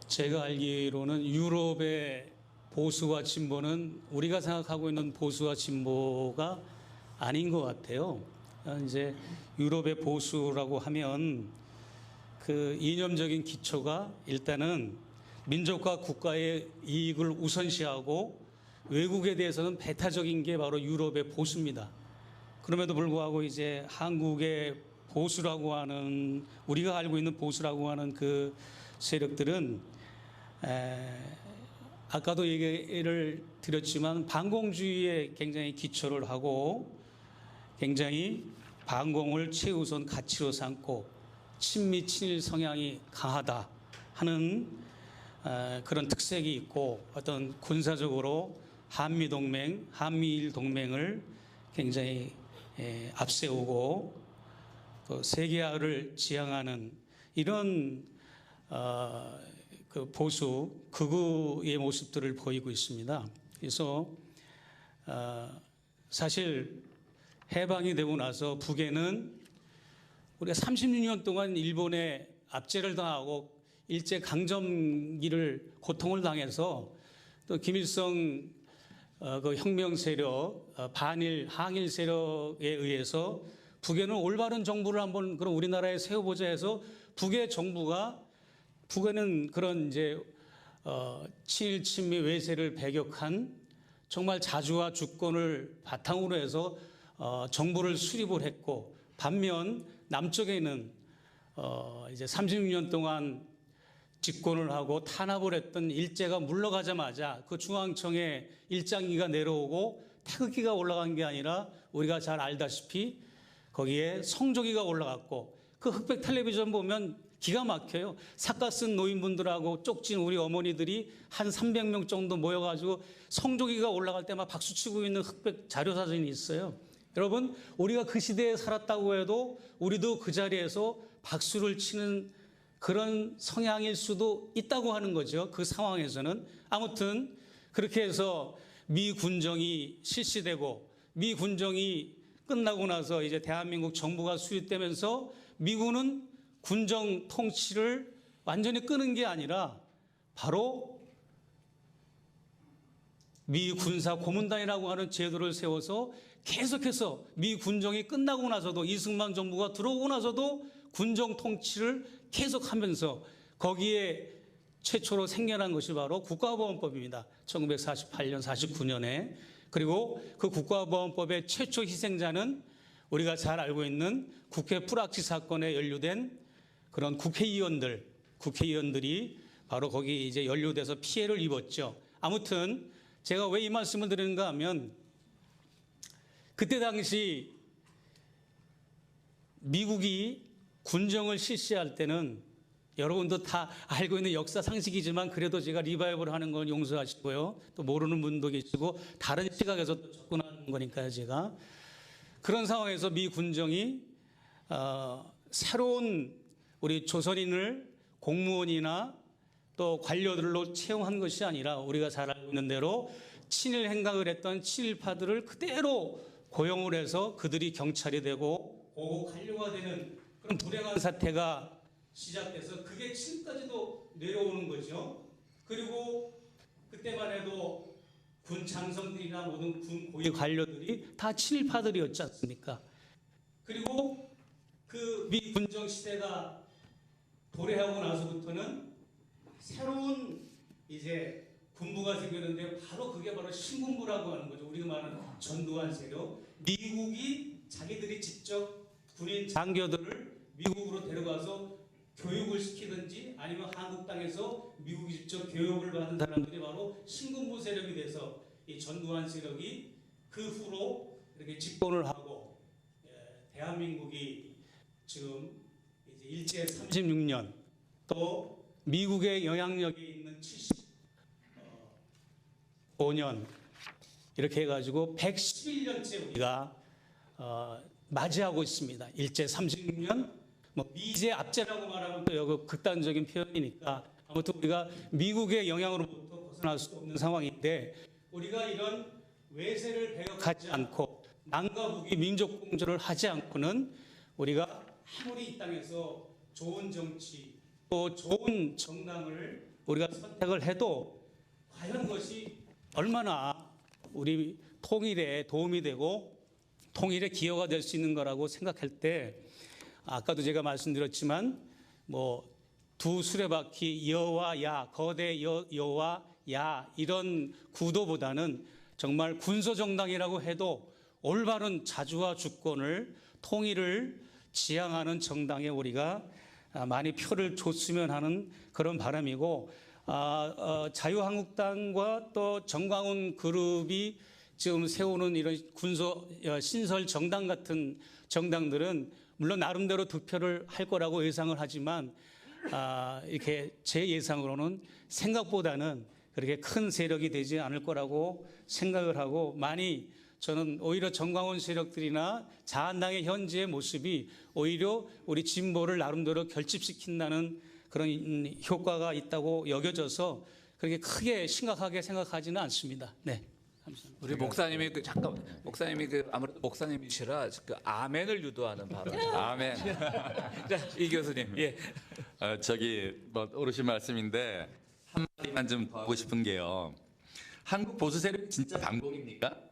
제가 알기로는 유럽의 보수와 진보는 우리가 생각하고 있는 보수와 진보가 아닌 것 같아요. 이제 유럽의 보수라고 하면 그 이념적인 기초가 일단은 민족과 국가의 이익을 우선시하고 외국에 대해서는 배타적인 게 바로 유럽의 보수입니다. 그럼에도 불구하고 이제 한국의 보수라고 하는, 우리가 알고 있는 보수라고 하는 그 세력들은 아까도 얘기를 드렸지만 반공주의에 굉장히 기초를 하고 굉장히 반공을 최우선 가치로 삼고 친미 친일 성향이 강하다 하는 그런 특색이 있고, 어떤 군사적으로 한미동맹, 한미일 동맹을 굉장히 앞세우고 또 세계화를 지향하는 이런 그 보수 극우의 모습들을 보이고 있습니다. 그래서 사실 해방이 되고 나서 북에는 우리가 36년 동안 일본에 압제를 당하고 일제 강점기를 고통을 당해서 또 김일성 그 혁명 세력, 반일 항일 세력에 의해서 북에는 올바른 정부를 한번 그럼 우리나라에 세워보자 해서 북의 정부가, 북에는 그런 이제 친일 친미 외세를 배격한 정말 자주와 주권을 바탕으로 해서 정부를 수립을 했고, 반면 남쪽에는 이제 36년 동안 집권을 하고 탄압을 했던 일제가 물러가자마자 그 중앙청에 일장기가 내려오고 태극기가 올라간 게 아니라 우리가 잘 알다시피 거기에 성조기가 올라갔고, 그 흑백 텔레비전 보면 기가 막혀요. 삭가 쓴 노인분들하고 쪽진 우리 어머니들이 한 300명 정도 모여가지고 성조기가 올라갈 때 막 박수치고 있는 흑백 자료사진이 있어요. 여러분, 우리가 그 시대에 살았다고 해도 우리도 그 자리에서 박수를 치는 그런 성향일 수도 있다고 하는 거죠. 그 상황에서는. 아무튼 그렇게 해서 미 군정이 실시되고 미 군정이 끝나고 나서 이제 대한민국 정부가 수립되면서 미군은 군정 통치를 완전히 끄는 게 아니라 바로 미 군사 고문단이라고 하는 제도를 세워서 계속해서 미 군정이 끝나고 나서도, 이승만 정부가 들어오고 나서도 군정 통치를 계속하면서 거기에 최초로 생겨난 것이 바로 국가보안법입니다. 1948년, 49년에. 그리고 그 국가보안법의 최초 희생자는 우리가 잘 알고 있는 국회 뿌락치 사건에 연루된 그런 국회의원들이 바로 거기 이제 연루돼서 피해를 입었죠. 아무튼 제가 왜 이 말씀을 드리는가 하면, 그때 당시 미국이 군정을 실시할 때는 여러분도 다 알고 있는 역사 상식이지만 그래도 제가 리바이벌 하는 건 용서하시고요. 또 모르는 분도 계시고 다른 시각에서 또 접근하는 거니까요, 제가. 그런 상황에서 미 군정이 새로운 우리 조선인을 공무원이나 또 관료들로 채용한 것이 아니라 우리가 잘 알고 있는 대로 친일 행각을 했던 친일파들을 그대로 고용을 해서 그들이 경찰이 되고 오고 관료가 되는 그런 불행한 사태가 시작돼서 그게 지금까지도 내려오는 거죠. 그리고 그때만 해도 군 장성들이나 모든 군 고위 관료들이 다 친일파들이었지 않습니까? 그리고 그 미 군정 시대가 도래하고 나서부터는 새로운 이제 군부가 생겼는데 바로 그게 바로 신군부라고 하는 거죠. 우리가 말하는 전두환 세력. 미국이 자기들이 직접 군인 장교들을 미국으로 데려가서 교육을 시키든지 아니면 한국 땅에서 미국이 직접 교육을 받은 사람들이 바로 신군부 세력이 돼서 이 전두환 세력이 그 후로 이렇게 집권을 하고, 대한민국이 지금 이제 일제 36년 또 미국의 영향력이 있는 75년 이렇게 해가지고 111년째 우리가 맞이하고 있습니다. 일제 36년, 뭐 미제 압제라고 말하면 또 여기 극단적인 표현이니까 아무튼 우리가 미국의 영향으로부터 벗어날 수 없는 상황인데, 우리가 이런 외세를 배격하지 않고 남과 북이 민족 공조를 하지 않고는 우리가 아무리 이 땅에서 좋은 정치 또 좋은 정당을 우리가 선택을 해도 과연 그것이 얼마나 우리 통일에 도움이 되고 통일에 기여가 될 수 있는 거라고 생각할 때, 아까도 제가 말씀드렸지만 뭐 두 수레바퀴 여와 야, 거대 여와 야 이런 구도보다는 정말 군소정당이라고 해도 올바른 자주와 주권을 통일을 지향하는 정당에 우리가 많이 표를 줬으면 하는 그런 바람이고, 자유한국당과 또 정광훈 그룹이 지금 세우는 이런 신설 정당 같은 정당들은 물론 나름대로 득표를 할 거라고 예상을 하지만, 이렇게 제 예상으로는 생각보다는 그렇게 큰 세력이 되지 않을 거라고 생각을 하고, 많이 저는 오히려 정광훈 세력들이나 자한당의 현재의 모습이 오히려 우리 진보를 나름대로 결집시킨다는 그런 효과가 있다고 여겨져서 그렇게 크게 심각하게 생각하지는 않습니다. 네. 감사합니다. 우리 목사님이 목사님이 아무래도 목사님이시라 아멘을 유도하는 발언. 아멘. 자, 이 교수님. 예. 저기 뭐 오르신 말씀인데 한마디만 좀 더 하고 싶은 게요. 한국 보수 세력 진짜 반공입니까?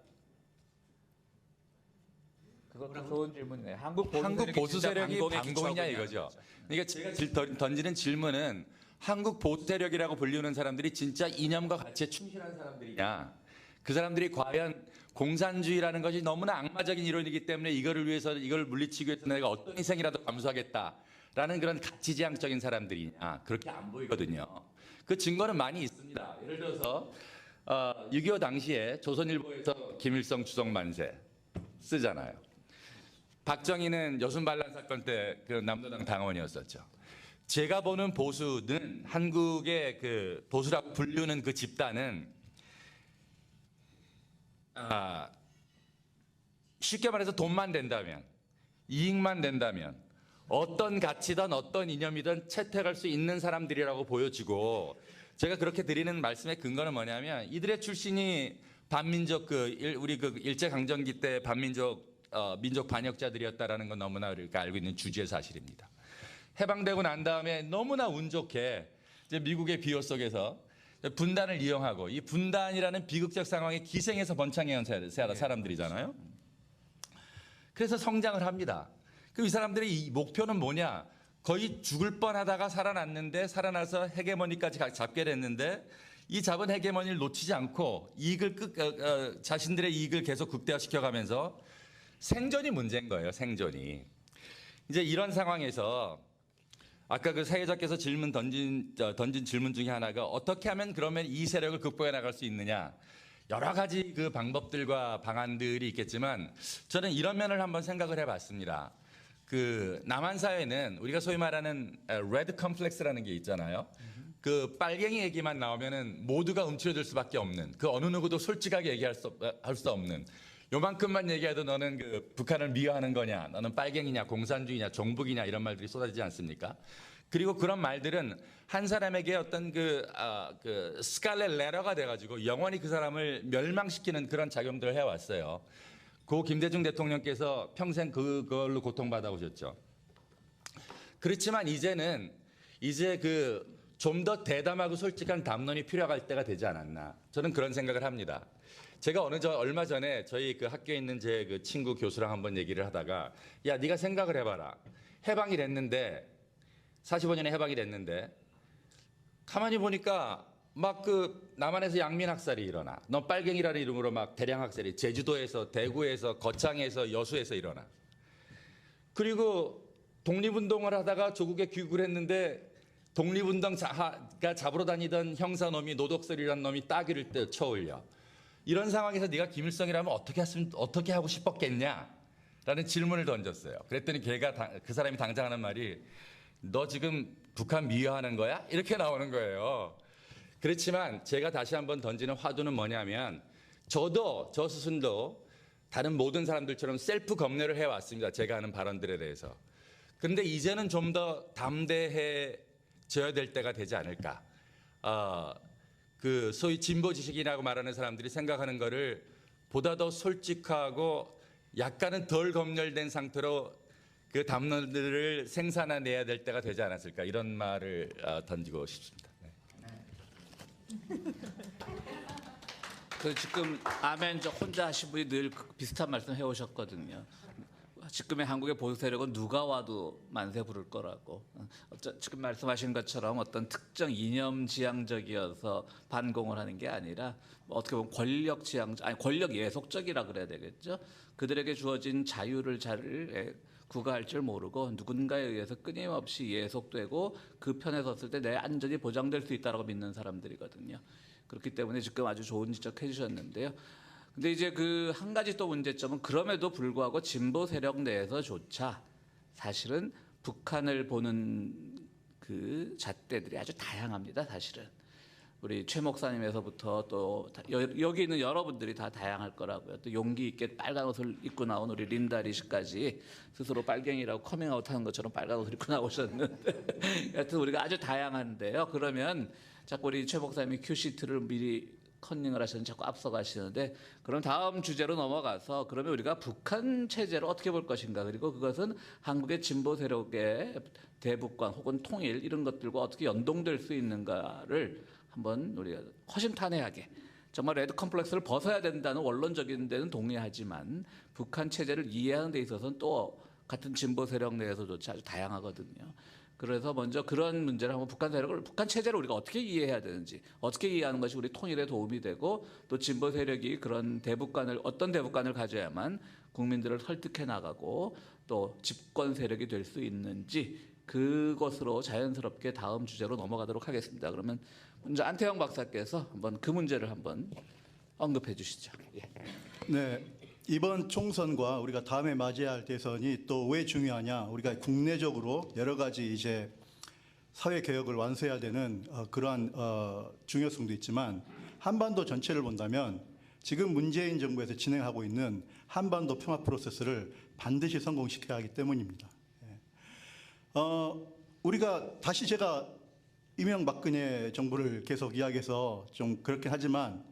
그것도 좋은 질문이네요. 한국 보수 세력이 반공이냐 이거죠. 그러니까 제가 던지는 질문은 한국 보수 세력이라고 불리는 사람들이 진짜 이념과 가치에 충실한 사람들이냐? 그 사람들이 과연 공산주의라는 것이 너무나 악마적인 이론이기 때문에 이거를 위해서 이걸 물리치기 위해서 내가 어떤 희생이라도 감수하겠다라는 그런 가치지향적인 사람들이냐? 그렇게 안 보이거든요. 그 증거는 많이 있습니다. 예를 들어서 6.25 당시에 조선일보에서 김일성 주석 만세 쓰잖아요. 박정희는 여순 반란 사건 때 그 남로당 당원이었었죠. 제가 보는 보수는 한국의 그 보수라고 불리는 그 집단은 쉽게 말해서 돈만 된다면, 이익만 된다면 어떤 가치든 어떤 이념이든 채택할 수 있는 사람들이라고 보여지고, 제가 그렇게 드리는 말씀의 근거는 뭐냐면 이들의 출신이 반민족 우리 일제강점기 때 반민족 민족 반역자들이었다라는 건 너무나 우리가 알고 있는 주지의 사실입니다. 해방되고 난 다음에 너무나 운 좋게 이제 미국의 비호 속에서 분단을 이용하고, 이 분단이라는 비극적 상황에 기생해서 번창해온 사람들이잖아요. 그래서 성장을 합니다. 그럼 이 사람들의 이 목표는 뭐냐? 거의 죽을 뻔하다가 살아났는데, 살아나서 헤게모니까지 잡게 됐는데, 이 잡은 헤게모니를 놓치지 않고 자신들의 이익을 계속 극대화시켜가면서 생존이 문제인 거예요. 생존이. 이제 이런 상황에서 아까 그 사회자께서 던진 질문 중에 하나가 어떻게 하면 그러면 이 세력을 극복해 나갈 수 있느냐? 여러 가지 그 방법들과 방안들이 있겠지만 저는 이런 면을 한번 생각을 해봤습니다. 그 남한 사회는 우리가 소위 말하는 레드 컴플렉스라는 게 있잖아요. 그 빨갱이 얘기만 나오면은 모두가 움츠러들 수밖에 없는, 그 어느 누구도 솔직하게 얘기할 수 없는, 요만큼만 얘기해도 너는 그 북한을 미워하는 거냐, 너는 빨갱이냐, 공산주의냐, 종북이냐 이런 말들이 쏟아지지 않습니까? 그리고 그런 말들은 한 사람에게 어떤 그 스칼렛 레터가 돼가지고 영원히 그 사람을 멸망시키는 그런 작용들을 해왔어요. 고 김대중 대통령께서 평생 그걸로 고통받아 오셨죠. 그렇지만 이제는 좀 더 대담하고 솔직한 담론이 필요할 때가 되지 않았나. 저는 그런 생각을 합니다. 제가 얼마 전에 저희 그 학교에 있는 제 그 친구 교수랑 한번 얘기를 하다가, 야, 네가 생각을 해봐라. 해방이 됐는데 45년에 해방이 됐는데 가만히 보니까 막 남한에서 양민학살이 일어나. 너 빨갱이라는 이름으로 막 대량학살이 제주도에서, 대구에서, 거창에서, 여수에서 일어나. 그리고 독립운동을 하다가 조국에 귀국을 했는데 독립운동가 잡으러 다니던 형사놈이, 노독설이라는 놈이 따귀를 쳐올려. 이런 상황에서 네가 김일성이라면 어떻게 하고 싶었겠냐? 라는 질문을 던졌어요. 그랬더니 그 사람이 당장 하는 말이, 너 지금 북한 미워하는 거야? 이렇게 나오는 거예요. 그렇지만 제가 다시 한번 던지는 화두는 뭐냐면, 저 스스로도 다른 모든 사람들처럼 셀프 검열을 해왔습니다. 제가 하는 발언들에 대해서. 그런데 이제는 좀 더 담대해져야 될 때가 되지 않을까. 그 소위 진보 지식이라고 말하는 사람들이 생각하는 거를 보다 더 솔직하고 약간은 덜 검열된 상태로 그 담론들을 생산해내야 될 때가 되지 않았을까, 이런 말을 던지고 싶습니다. 네. 그 지금 아멘 저 혼자 하신 분이 늘 비슷한 말씀 해오셨거든요. 지금의 한국의 보수 세력은 누가 와도 만세 부를 거라고. 지금 말씀하신 것처럼 어떤 특정 이념 지향적이어서 반공을 하는 게 아니라 어떻게 보면 권력 지향, 아니 권력 예속적이라 그래야 되겠죠. 그들에게 주어진 자유를 잘 구가할 줄 모르고 누군가에 의해서 끊임없이 예속되고 그 편에 섰을 때 내 안전이 보장될 수 있다고 믿는 사람들이거든요. 그렇기 때문에 지금 아주 좋은 지적해 주셨는데요. 근데 이제 그 한 가지 또 문제점은 그럼에도 불구하고 진보 세력 내에서조차 사실은 북한을 보는 그 잣대들이 아주 다양합니다. 사실은 우리 최 목사님에서부터 또 여기 있는 여러분들이 다 다양할 거라고요. 또 용기 있게 빨간 옷을 입고 나온 우리 린다리 씨까지 스스로 빨갱이라고 커밍아웃하는 것처럼 빨간 옷을 입고 나오셨는데 하여튼 우리가 아주 다양한데요. 그러면 자꾸 우리 최 목사님이 큐시트를 미리 컨닝을 하시는 자꾸 앞서가시는데 그럼 다음 주제로 넘어가서 그러면 우리가 북한 체제를 어떻게 볼 것인가 그리고 그것은 한국의 진보 세력의 대북관 혹은 통일 이런 것들과 어떻게 연동될 수 있는가를 한번 우리가 허심탄회하게 정말 레드 컴플렉스를 벗어야 된다는 원론적인 데는 동의하지만 북한 체제를 이해하는 데 있어서는 또 같은 진보 세력 내에서조차 아주 다양하거든요. 그래서 먼저 그런 문제를 한번 북한 체제를 우리가 어떻게 이해해야 되는지, 어떻게 이해하는 것이 우리 통일에 도움이 되고 또 진보 세력이 그런 대북관을 어떤 대북관을 가져야만 국민들을 설득해 나가고 또 집권 세력이 될 수 있는지 그것으로 자연스럽게 다음 주제로 넘어가도록 하겠습니다. 그러면 먼저 안태영 박사께서 한번 그 문제를 한번 언급해 주시죠. 예. 네. 이번 총선과 우리가 다음에 맞이할 대선이 또 왜 중요하냐? 우리가 국내적으로 여러 가지 이제 사회 개혁을 완수해야 되는 그러한 중요성도 있지만 한반도 전체를 본다면 지금 문재인 정부에서 진행하고 있는 한반도 평화 프로세스를 반드시 성공시켜야 하기 때문입니다. 우리가 다시 제가 이명박근혜 정부를 계속 이야기해서 좀 그렇긴 하지만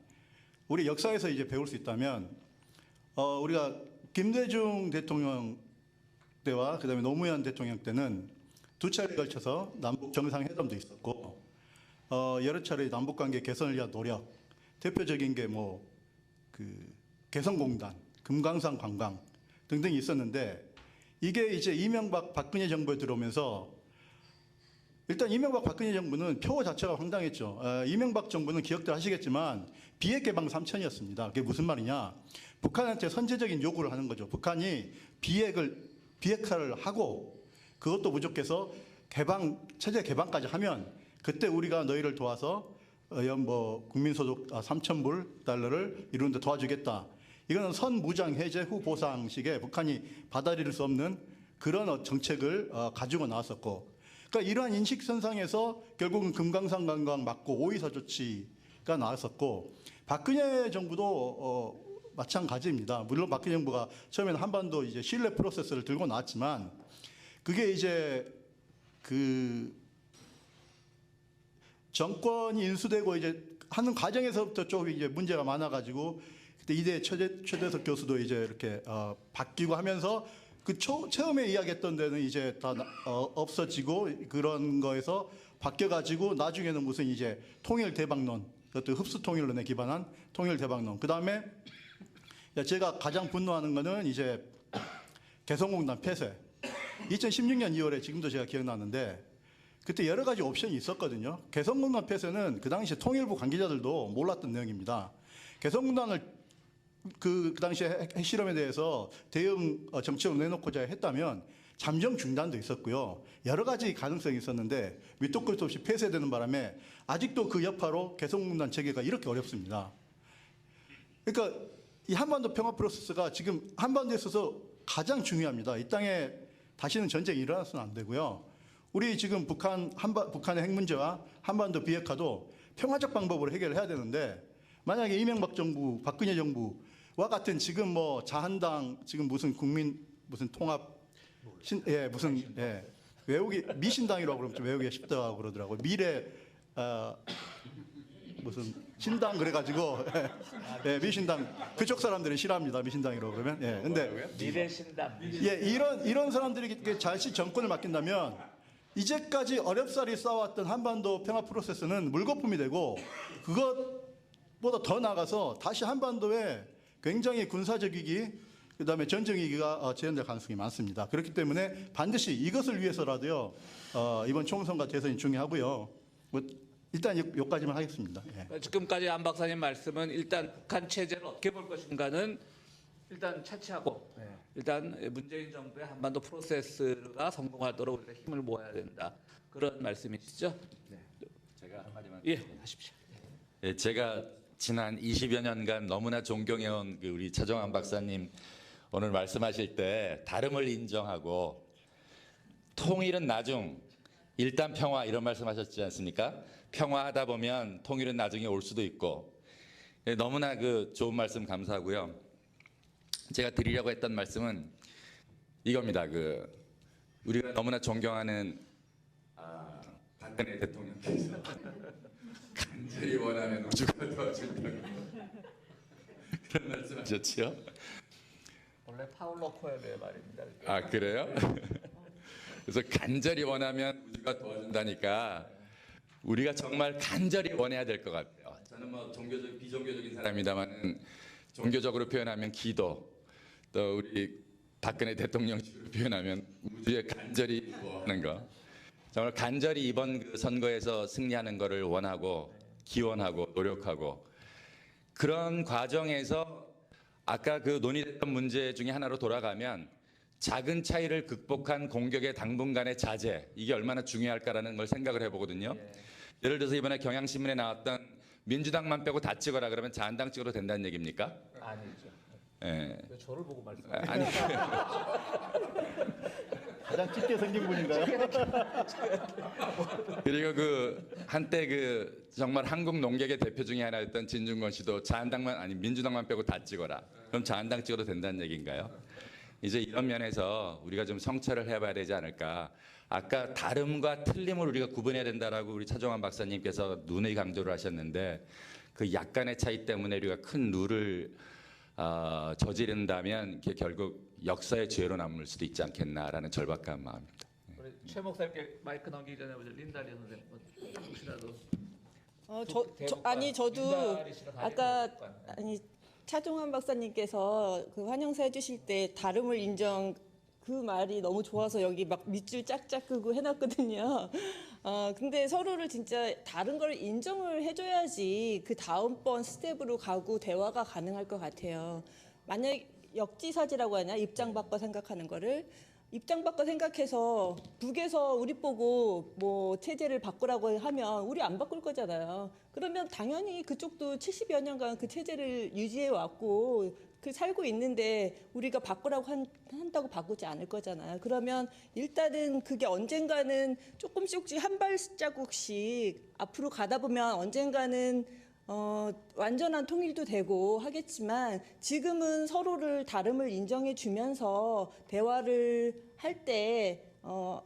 우리 역사에서 이제 배울 수 있다면 우리가 김대중 대통령 때와 그다음에 노무현 대통령 때는 두 차례에 걸쳐서 남북 정상회담도 있었고 여러 차례 남북 관계 개선을 위한 노력 대표적인 게 뭐 그 개성공단, 금강산 관광 등등이 있었는데 이게 이제 이명박 박근혜 정부에 들어오면서 일단 이명박 박근혜 정부는 표 자체가 황당했죠. 이명박 정부는 기억들 하시겠지만 비핵 개방 3천이었습니다. 그게 무슨 말이냐? 북한한테 선제적인 요구를 하는 거죠. 북한이 비핵화를 하고 그것도 부족해서 체제 개방까지 하면 그때 우리가 너희를 도와서 뭐 국민소득 3,000불 달러를 이루는 데 도와주겠다. 이거는 선무장 해제 후 보상식의 북한이 받아들일 수 없는 그런 정책을 가지고 나왔었고 그러니까 이러한 인식선상에서 결국은 금강산 관광 막고 오이사 조치가 나왔었고 박근혜 정부도 마찬가지입니다. 물론 박근혜 정부가 처음에는 한반도 이제 신뢰 프로세스를 들고 나왔지만 그게 이제 그 정권이 인수되고 이제 하는 과정에서부터 좀 이제 문제가 많아가지고 그때 이대 최대석 교수도 이제 이렇게 바뀌고 하면서 그 처음에 이야기했던 데는 이제 다 없어지고 그런 거에서 바뀌어가지고 나중에는 무슨 이제 통일 대박론, 그것도 흡수 통일론에 기반한 통일 대박론. 그 다음에 제가 가장 분노하는 거는 이제 개성공단 폐쇄. 2016년 2월에 지금도 제가 기억나는데 그때 여러 가지 옵션이 있었거든요. 개성공단 폐쇄는 그 당시 통일부 관계자들도 몰랐던 내용입니다. 개성공단을 그 당시에 핵실험에 대해서 대응 정책을 내놓고자 했다면 잠정 중단도 있었고요. 여러 가지 가능성이 있었는데 밑도 끝도 없이 폐쇄되는 바람에 아직도 그 여파로 개성공단 체계가 이렇게 어렵습니다. 그러니까 이 한반도 평화 프로세스가 지금 한반도에 있어서 가장 중요합니다. 이 땅에 다시는 전쟁이 일어나서는 안 되고요. 우리 지금 북한의 핵 문제와 한반도 비핵화도 평화적 방법으로 해결을 해야 되는데 만약에 이명박 정부, 박근혜 정부와 같은 지금 뭐 자한당 지금 무슨 통합 외우기 미신당이라고 그러면 좀 외우기가 쉽다고 그러더라고요. 미래 무슨 신당 그래가지고 미신당 그쪽 사람들은 싫어합니다. 미신당이라고 그러면 근데 미래 신당 이런 사람들이 자칫 정권을 맡긴다면 이제까지 어렵사리 쌓아왔던 한반도 평화 프로세스는 물거품이 되고 그것보다 더 나아가서 다시 한반도에 굉장히 군사적 위기 그다음에 전쟁위기가 재현될 가능성이 많습니다. 그렇기 때문에 반드시 이것을 위해서라도요 이번 총선과 대선이 중요하고요. 뭐 일단 여기까지만 하겠습니다. 예. 지금까지 안 박사님 말씀은 일단 북한 체제를 어떻게 볼 것인가는 일단 차치하고 일단 문재인 정부의 한반도 프로세스가 성공하도록 우리가 힘을 모아야 된다. 그런 말씀이시죠? 제가 한마디만. 예, 하십시오. 예, 제가 지난 20여 년간 너무나 존경해온 그 우리 차종환 박사님 오늘 말씀하실 때 다름을 인정하고 통일은 나중, 일단 평화 이런 말씀하셨지 않습니까? 평화하다 보면 통일은 나중에 올 수도 있고 예, 너무나 그 좋은 말씀 감사하고요. 제가 드리려고 했던 말씀은 이겁니다. 그 우리가 너무나 존경하는 박근혜 대통령께서 간절히 원하면 우주가 도와준다고 그런 말씀하셨죠? 원래 파울로 코엘호의 말입니다. 아 그래요? 그래서 간절히 원하면 우주가 도와준다니까 우리가 정말 간절히 원해야 될 것 같아요. 저는 뭐 종교적 비종교적인 사람이다만 종교적으로 표현하면 기도, 또 우리 박근혜 대통령식으로 표현하면 우주에 간절히 원하는 거. 정말 간절히 이번 그 선거에서 승리하는 것을 원하고 기원하고 노력하고 그런 과정에서 아까 그 논의됐던 문제 중에 하나로 돌아가면 작은 차이를 극복한 공격의 당분간의 자제 이게 얼마나 중요할까라는 걸 생각을 해보거든요. 예를 들어서 이번에 경향신문에 나왔던 민주당만 빼고 다 찍어라 그러면 자한당 찍어도 된다는 얘기입니까? 아니죠. 예. 저를 보고 말씀하세요. 아니 가장 짙게 생긴 분인가요? 그리고 그 한때 그 정말 한국 농객의 대표 중에 하나였던 진중권 씨도 자한당만 아니 민주당만 빼고 다 찍어라. 그럼 자한당 찍어도 된다는 얘기인가요? 이제 이런 면에서 우리가 좀 성찰을 해봐야 되지 않을까. 아까 다름과 틀림을 우리가 구분해야 된다라고 우리 차종환 박사님께서 누누이 강조를 하셨는데 그 약간의 차이 때문에 우리가 큰 누를 저지른다면 그게 결국 역사의 죄로 남을 수도 있지 않겠나라는 절박한 마음입니다. 우리 최 목사님께 마이크 넘기기 전에 먼저 린다리 선생님 혹시라도 저도 아까 차종환 박사님께서 그 환영사 해주실 때 다름을 인정 그 말이 너무 좋아서 여기 막 밑줄 짝짝 끄고 해놨거든요. 근데 서로를 진짜 다른 걸 인정을 해줘야지 그 다음번 스텝으로 가고 대화가 가능할 것 같아요. 만약 역지사지라고 하냐, 입장 바꿔 생각하는 거를 입장 바꿔 생각해서 북에서 우리 보고 뭐 체제를 바꾸라고 하면 우리 안 바꿀 거잖아요. 그러면 당연히 그쪽도 70여 년간 그 체제를 유지해 왔고 그 살고 있는데 우리가 바꾸라고 한다고 바꾸지 않을 거잖아요. 그러면 일단은 그게 언젠가는 조금씩 한 발자국씩 앞으로 가다 보면 언젠가는 완전한 통일도 되고 하겠지만 지금은 서로를 다름을 인정해 주면서 대화를 할 때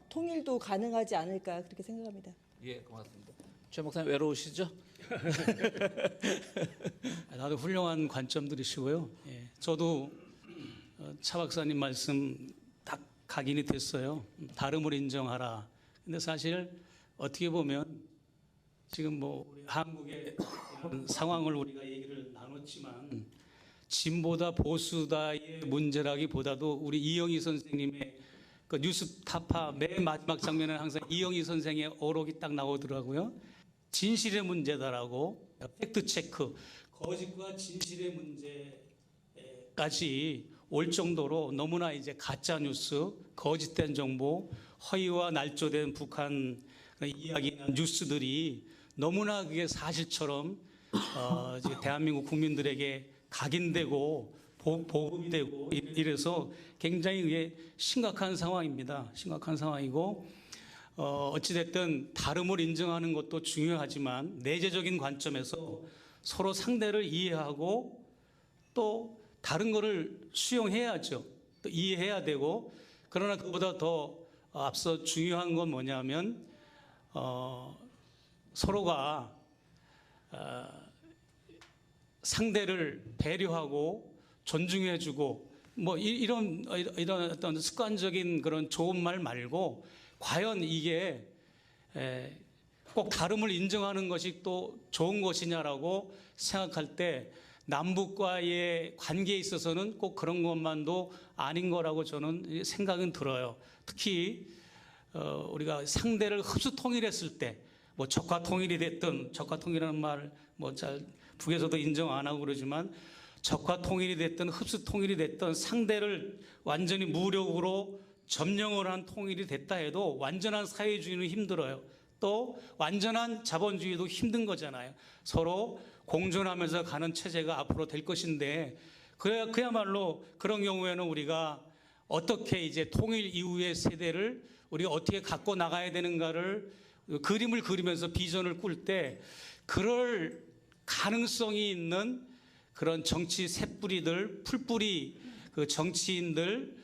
통일도 가능하지 않을까 그렇게 생각합니다. 예, 고맙습니다. 최 목사님 외로우시죠? 나도 훌륭한 관점들이시고요. 예, 저도 차 박사님 말씀 딱 각인이 됐어요. 다름을 인정하라. 근데 사실 어떻게 보면 지금 뭐 우리 한국의 이런 상황을 우리가 얘기를 나눴지만 진보다 보수다의 문제라기보다도 우리 이영희 선생님의 그 뉴스타파 맨 마지막 장면에 항상 이영희 선생의 어록이 딱 나오더라고요. 진실의 문제다라고 팩트 체크, 거짓과 진실의 문제까지 올 정도로 너무나 이제 가짜 뉴스, 거짓된 정보, 허위와 날조된 북한 이야기나 뉴스들이 너무나 그게 사실처럼 대한민국 국민들에게 각인되고 보급이 되고 이래서 굉장히 그게 심각한 상황입니다. 심각한 상황이고 어찌됐든 다름을 인정하는 것도 중요하지만 내재적인 관점에서 서로 상대를 이해하고 또 다른 거를 수용해야죠. 또 이해해야 되고 그러나 그보다 더 앞서 중요한 건 뭐냐면 서로가 상대를 배려하고 존중해주고 뭐 이런 어떤 습관적인 그런 좋은 말 말고 과연 이게 꼭 다름을 인정하는 것이 또 좋은 것이냐라고 생각할 때 남북과의 관계에 있어서는 꼭 그런 것만도 아닌 거라고 저는 생각은 들어요. 특히 우리가 상대를 흡수 통일했을 때, 뭐 적화 통일이 됐든, 적화 통일이라는 말 뭐 잘 북에서도 인정 안 하고 그러지만, 적화 통일이 됐든 흡수 통일이 됐든 상대를 완전히 무력으로 점령을 한 통일이 됐다 해도 완전한 사회주의는 힘들어요. 또 완전한 자본주의도 힘든 거잖아요. 서로 공존하면서 가는 체제가 앞으로 될 것인데, 그야말로 그런 경우에는 우리가 어떻게 이제 통일 이후의 세대를 우리가 어떻게 갖고 나가야 되는가를 그림을 그리면서 비전을 꿀 때, 그럴 가능성이 있는 그런 정치 새뿌리들, 풀뿌리 그 정치인들,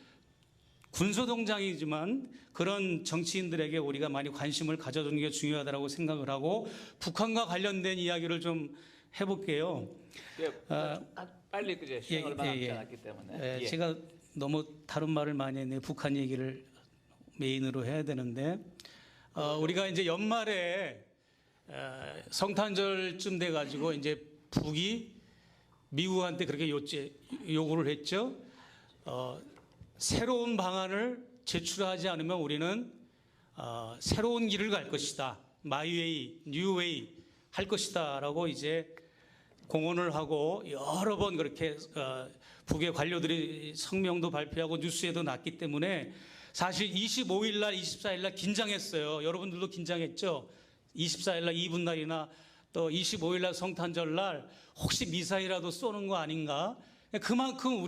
군소동장이지만 그런 정치인들에게 우리가 많이 관심을 가져주는 게 중요하다고 생각을 하고, 북한과 관련된 이야기를 좀 해볼게요. 빨리 그제 시간 얼마 남지 않았기 때문에. 제가 너무 다른 말을 많이 했네요. 북한 얘기를 메인으로 해야 되는데, 우리가 이제 연말에 성탄절쯤 돼가지고 이제 북이 미국한테 그렇게 요구를 했죠. 새로운 방안을 제출하지 않으면 우리는 새로운 길을 갈 것이다. 마이웨이, 뉴웨이 할 것이다라고 이제 공언을 하고 여러 번 그렇게 북의 관료들이 성명도 발표하고 뉴스에도 났기 때문에 사실 25일 날, 24일 날 긴장했어요. 여러분들도 긴장했죠. 24일 날 이분날이나 또 25일 날 성탄절 날 혹시 미사일이라도 쏘는 거 아닌가? 그만큼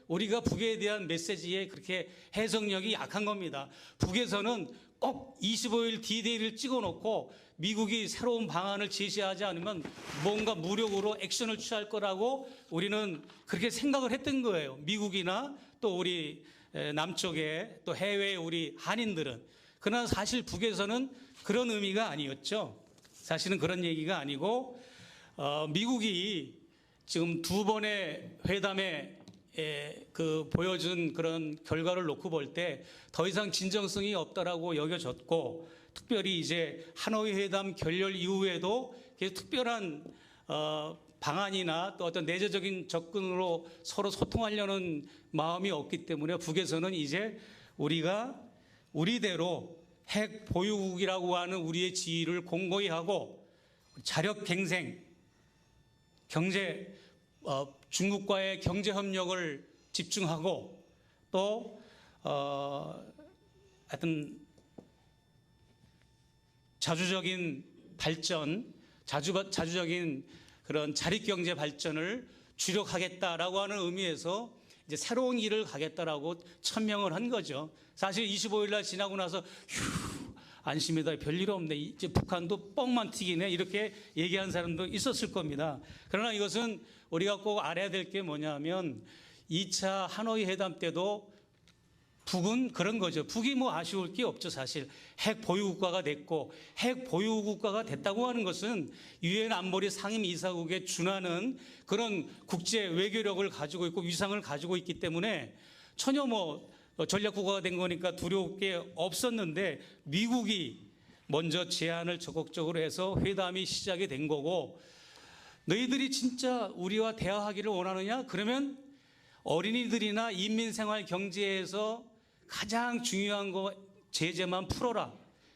우리가 북에 대한 메시지에 그렇게 해석력이 약한 겁니다. 북에서는 꼭 25일 D-Day를 찍어놓고 미국이 새로운 방안을 제시하지 않으면 뭔가 무력으로 액션을 취할 거라고 우리는 그렇게 생각을 했던 거예요. 미국이나 또 우리 남쪽에 또 해외 우리 한인들은. 그러나 사실 북에서는 그런 의미가 아니었죠. 사실은 그런 얘기가 아니고 미국이 지금 두 번의 회담에 그 보여준 그런 결과를 놓고 볼 때 더 이상 진정성이 없다라고 여겨졌고, 특별히 이제 하노이 회담 결렬 이후에도 특별한 방안이나 또 어떤 내재적인 접근으로 서로 소통하려는 마음이 없기 때문에 북에서는 이제 우리가 우리대로 핵 보유국이라고 하는 우리의 지위를 공고히 하고 자력 갱생, 경제 중국과의 경제 협력을 집중하고 또 하여튼 자주적인 발전, 자주적인 그런 자립경제 발전을 주력하겠다라고 하는 의미에서 이제 새로운 길을 가겠다라고 천명을 한 거죠. 사실 25일 날 지나고 나서 안심이다, 별일 없네, 이제 북한도 뻥만 튀기네, 이렇게 얘기한 사람도 있었을 겁니다. 그러나 이것은 우리가 꼭 알아야 될 게 뭐냐면 2차 하노이 회담 때도 북은 그런 거죠. 북이 뭐 아쉬울 게 없죠. 사실 핵 보유국가가 됐고, 핵 보유국가가 됐다고 하는 것은 유엔 안보리 상임이사국에 준하는 그런 국제 외교력을 가지고 있고 위상을 가지고 있기 때문에 전혀 뭐 전략국가가 된 거니까 두려울 게 없었는데, 미국이 먼저 제안을 적극적으로 해서 회담이 시작이 된 거고, 너희들이 진짜 우리와 대화하기를 원하느냐? 그러면 어린이들이나 인민생활 경제에서 가장 중요한 거 제재만 풀어라.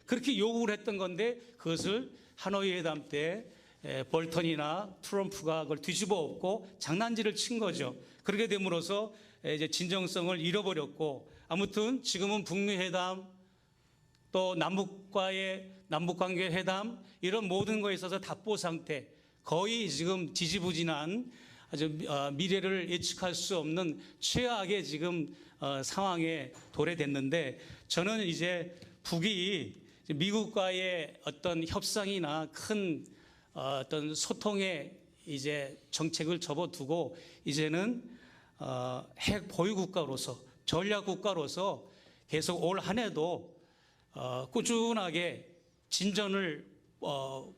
그렇게 요구를 했던 건데, 그것을 하노이 회담 때 볼턴이나 트럼프가 그걸 뒤집어 엎고 장난질을 친 거죠. 그렇게 됨으로써 이제 진정성을 잃어버렸고, 아무튼 지금은 북미 회담 또 남북관계 회담 이런 모든 거에 있어서 답보 상태, 거의 지금 지지부진한 아주 미래를 예측할 수 없는 최악의 지금 상황에 도래됐는데, 저는 이제 북이 미국과의 어떤 협상이나 큰 어떤 소통의 이제 정책을 접어두고 이제는 핵 보유 국가로서, 전략 국가로서 계속 올 한 해도 꾸준하게 진전을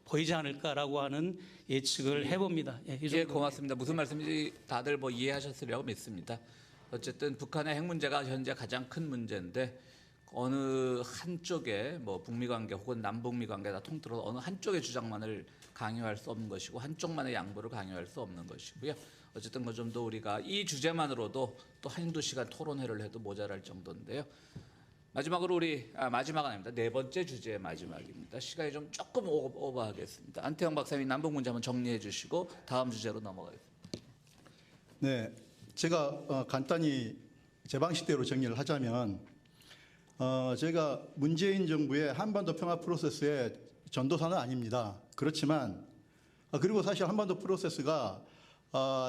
보이지 않을까라고 하는 예측을 해봅니다. 예, 고맙습니다. 무슨 말씀인지 다들 뭐 이해하셨으리라고 믿습니다. 어쨌든 북한의 핵 문제가 현재 가장 큰 문제인데 어느 한쪽에 뭐 북미 관계 혹은 남북미 관계다 통틀어서 어느 한쪽의 주장만을 강요할 수 없는 것이고 한쪽만의 양보를 강요할 수 없는 것이고요. 어쨌든 그 정도 우리가 이 주제만으로도 또 한두 시간 토론회를 해도 모자랄 정도인데요. 마지막으로 마지막은 아닙니다. 네 번째 주제의 마지막입니다. 시간이 좀 조금 오버하겠습니다. 안태영 박사님 남북 문제 한번 정리해 주시고 다음 주제로 넘어가겠습니다. 네, 제가 간단히 제 방식대로 정리를 하자면 제가 문재인 정부의 한반도 평화 프로세스의 전도사는 아닙니다. 그렇지만 그리고 사실 한반도 프로세스가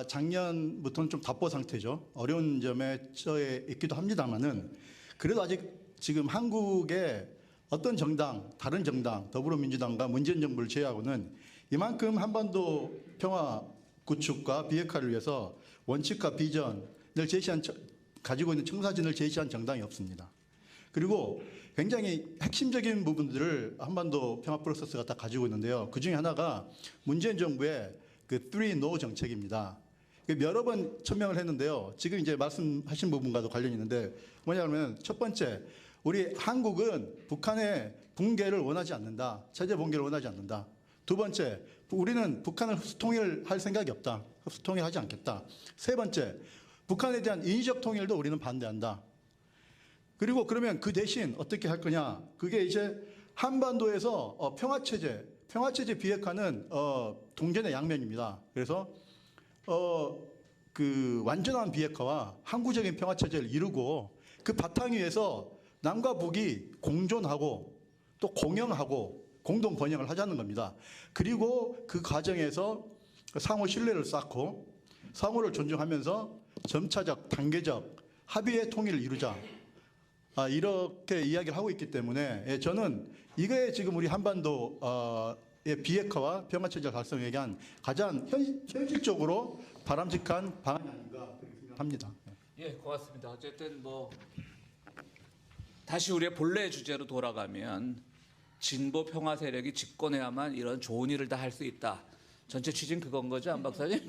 작년부터는 좀 답보 상태죠. 어려운 점에 처해 있기도 합니다만은 그래도 아직 지금 한국의 어떤 정당, 다른 정당, 더불어민주당과 문재인 정부를 제외하고는 이만큼 한반도 평화 구축과 비핵화를 위해서 원칙과 비전을 가지고 있는 청사진을 제시한 정당이 없습니다. 그리고 굉장히 핵심적인 부분들을 한반도 평화 프로세스가 다 가지고 있는데요. 그 중에 하나가 문재인 정부의 그 3 No 정책입니다. 여러 번 천명을 했는데요. 지금 이제 말씀하신 부분과도 관련이 있는데 뭐냐면 첫 번째, 우리 한국은 북한의 붕괴를 원하지 않는다. 체제 붕괴를 원하지 않는다. 두 번째, 우리는 북한을 흡수 통일할 생각이 없다. 흡수 통일하지 않겠다. 세 번째, 북한에 대한 인위적 통일도 우리는 반대한다. 그리고 그러면 그 대신 어떻게 할 거냐? 그게 이제 한반도에서 평화체제 비핵화는 동전의 양면입니다. 그래서 그 완전한 비핵화와 항구적인 평화체제를 이루고 그 바탕 위에서 남과 북이 공존하고 또 공영하고 공동 번영을 하자는 겁니다. 그리고 그 과정에서 상호 신뢰를 쌓고 상호를 존중하면서 점차적, 단계적 합의의 통일을 이루자. 이렇게 이야기를 하고 있기 때문에 저는 이게 지금 우리 한반도의 비핵화와 평화체제 달성에 대한 가장 현실적으로 바람직한 방안이 아닌가 그렇게 생각합니다. 예, 고맙습니다. 어쨌든 다시 우리의 본래 주제로 돌아가면 진보 평화 세력이 집권해야만 이런 좋은 일을 다 할 수 있다. 전체 취지는 그건 거죠, 안 박사님?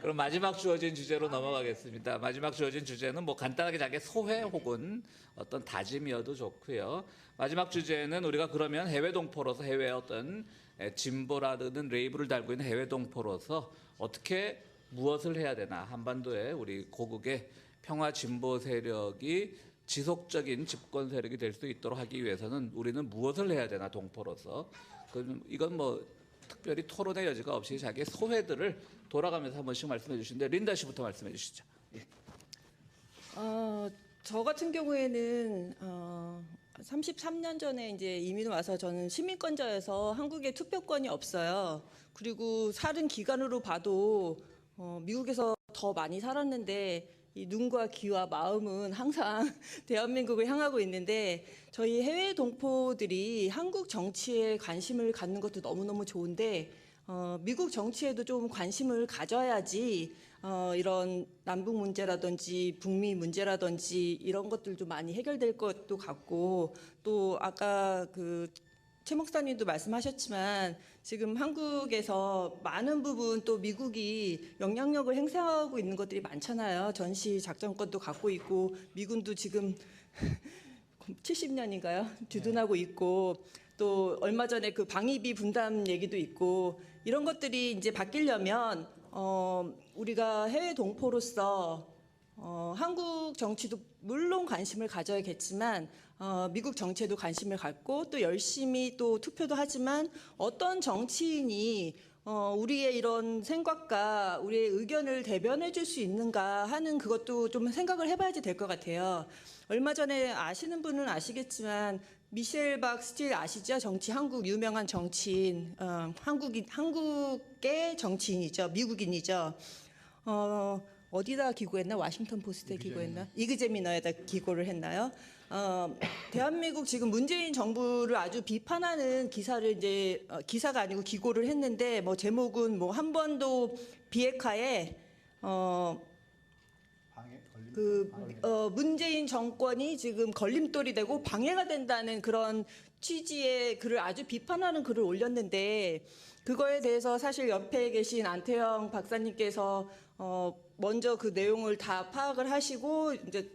그럼 마지막 주어진 주제로 넘어가겠습니다. 마지막 주어진 주제는 간단하게 자기 소회 혹은 어떤 다짐이어도 좋고요. 마지막 주제는 우리가 그러면 해외 동포로서 해외 어떤 진보라는 레이블을 달고 있는 해외 동포로서 어떻게 무엇을 해야 되나, 한반도에 우리 고국의 평화 진보 세력이 지속적인 집권 세력이 될 수 있도록 하기 위해서는 우리는 무엇을 해야 되나, 동포로서. 이건 특별히 토론의 여지가 없이 자기의 소회들을 돌아가면서 한 번씩 말씀해 주시는데, 린다 씨부터 말씀해 주시죠. 예. 저 같은 경우에는 33년 전에 이제 이민 와서 저는 시민권자여서 한국에 투표권이 없어요. 그리고 살은 기간으로 봐도 미국에서 더 많이 살았는데 이 눈과 귀와 마음은 항상 대한민국을 향하고 있는데, 저희 해외 동포들이 한국 정치에 관심을 갖는 것도 너무너무 좋은데 미국 정치에도 좀 관심을 가져야지 이런 남북 문제라든지 북미 문제라든지 이런 것들도 많이 해결될 것도 같고, 또 아까 최 목사님도 말씀하셨지만 지금 한국에서 많은 부분 또 미국이 영향력을 행사하고 있는 것들이 많잖아요. 전시 작전권도 갖고 있고 미군도 지금 70년인가요? 주둔하고 있고, 또 얼마 전에 그 방위비 분담 얘기도 있고, 이런 것들이 이제 바뀌려면 우리가 해외 동포로서 한국 정치도 물론 관심을 가져야겠지만 미국 정치에도 관심을 갖고 또 열심히 또 투표도 하지만 어떤 정치인이 우리의 이런 생각과 우리의 의견을 대변해 줄 수 있는가 하는 그것도 좀 생각을 해봐야지 될 것 같아요. 얼마 전에 아시는 분은 아시겠지만 미셸 박 스틸 아시죠? 한국 유명한 정치인, 한국의 정치인이죠. 미국인이죠. 어디다 기고했나? 워싱턴 포스트에 기고했나? 이그제미너에다 기고를 했나요? 대한민국 지금 문재인 정부를 아주 비판하는 기사를 이제 기사가 아니고 기고를 했는데 제목은 한반도 비핵화에 문재인 정권이 지금 걸림돌이 되고 방해가 된다는 그런 취지의 글을 아주 비판하는 글을 올렸는데, 그거에 대해서 사실 옆에 계신 안태영 박사님께서 먼저 그 내용을 다 파악을 하시고 이제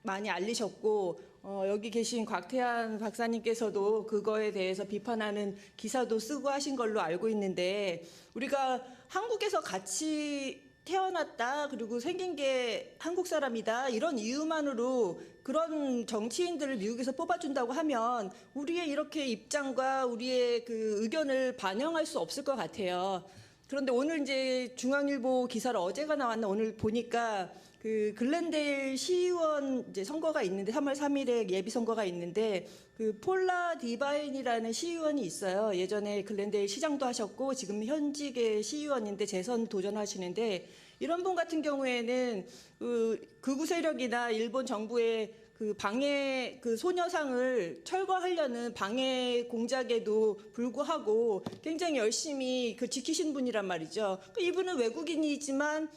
많이 알리셨고, 여기 계신 곽태한 박사님께서도 그거에 대해서 비판하는 기사도 쓰고 하신 걸로 알고 있는데 우리가 한국에서 같이 태어났다 그리고 생긴 게 한국 사람이다 이런 이유만으로 그런 정치인들을 미국에서 뽑아준다고 하면 우리의 이렇게 입장과 우리의 그 의견을 반영할 수 없을 것 같아요. 그런데 오늘 이제 중앙일보 기사를 어제가 나왔나 오늘 보니까 그 글렌데일 시의원 이제 선거가 있는데 3월 3일에 예비 선거가 있는데 그 폴라 디바인이라는 시의원이 있어요. 예전에 글렌데일 시장도 하셨고 지금 현직의 시의원인데 재선 도전하시는데 이런 분 같은 경우에는 그 극우 세력이나 일본 정부의 그 방해 그 소녀상을 철거하려는 방해 공작에도 불구하고 굉장히 열심히 그 지키신 분이란 말이죠. 이분은 외국인이지만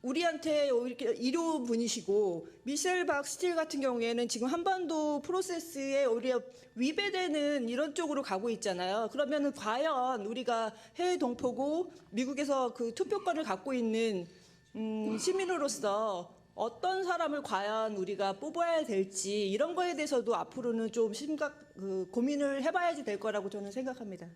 우리한테 이렇게 일호 분이시고 미셸 박스틸 같은 경우에는 지금 한반도 프로세스에 오히려 위배되는 이런 쪽으로 가고 있잖아요. 그러면은 과연 우리가 해외 동포고 미국에서 그 투표권을 갖고 있는 시민으로서 어떤 사람을 과연 우리가 뽑아야 될지 이런 거에 대해서도 앞으로는 좀 고민을 해봐야지 될 거라고 저는 생각합니다.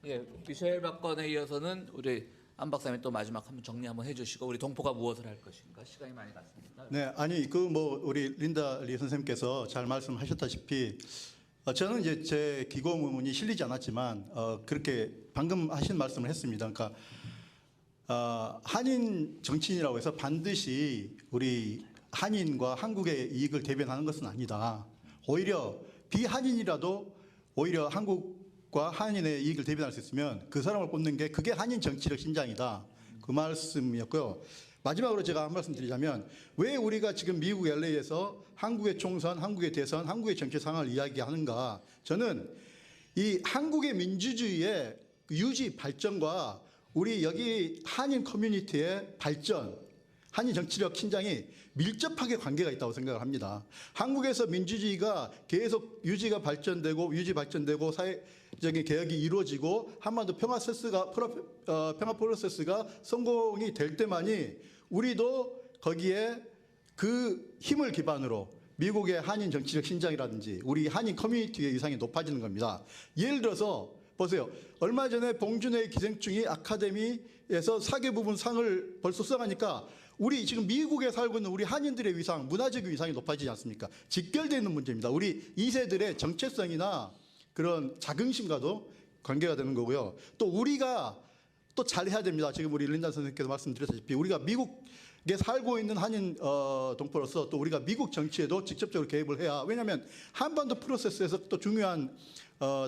예, 미셸 박건에 이어서는 우리 안 박사님 또 마지막 한번 정리 한번 해주시고 우리 동포가 무엇을 할 것인가 시간이 많이 갔습니다. 네, 아니 그 뭐 우리 린다 리 선생님께서 잘 말씀하셨다시피 저는 이제 제 기고문이 실리지 않았지만 그렇게 방금 하신 말씀을 했습니다. 그러니까 한인 정치인이라고 해서 반드시 우리 한인과 한국의 이익을 대변하는 것은 아니다. 오히려 비한인이라도 오히려 한국과 한인의 이익을 대변할 수 있으면 그 사람을 뽑는 게 그게 한인 정치적 신장이다. 그 말씀이었고요. 마지막으로 제가 한 말씀 드리자면 왜 우리가 지금 미국 LA에서 한국의 총선, 한국의 대선, 한국의 정치 상황을 이야기하는가. 저는 이 한국의 민주주의의 유지 발전과 우리 여기 한인 커뮤니티의 발전, 한인 정치력 신장이 밀접하게 관계가 있다고 생각을 합니다. 한국에서 민주주의가 계속 유지 발전되고 사회적인 개혁이 이루어지고 한반도 평화 프로세스가 성공이 될 때만이 우리도 거기에 그 힘을 기반으로 미국의 한인 정치적 신장이라든지 우리 한인 커뮤니티의 위상이 높아지는 겁니다. 예를 들어서 보세요. 얼마 전에 봉준호의 기생충이 아카데미에서 사계 부분 상을 벌써 수상하니까 우리 지금 미국에 살고 있는 우리 한인들의 위상, 문화적 위상이 높아지지 않습니까? 직결되어 있는 문제입니다. 우리 2세들의 정체성이나 그런 자긍심과도 관계가 되는 거고요. 또 우리가 또 잘해야 됩니다. 지금 우리 린다 선생님께서 말씀드렸다시피 우리가 미국에 살고 있는 한인 동포로서 또 우리가 미국 정치에도 직접적으로 개입을 해야, 왜냐하면 한반도 프로세스에서 또 중요한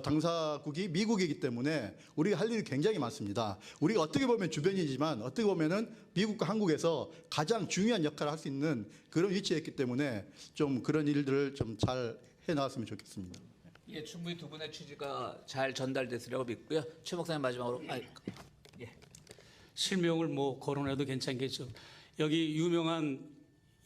당사국이 미국이기 때문에 우리가 할 일이 굉장히 많습니다. 우리가 어떻게 보면 주변이지만 어떻게 보면은 미국과 한국에서 가장 중요한 역할을 할 수 있는 그런 위치에 있기 때문에 좀 그런 일들을 좀 잘 해나갔으면 좋겠습니다. 예, 충분히 두 분의 취지가 잘 전달됐으리라고 믿고요. 최 목사님 마지막으로 예. 실명을 뭐 거론해도 괜찮겠죠. 여기 유명한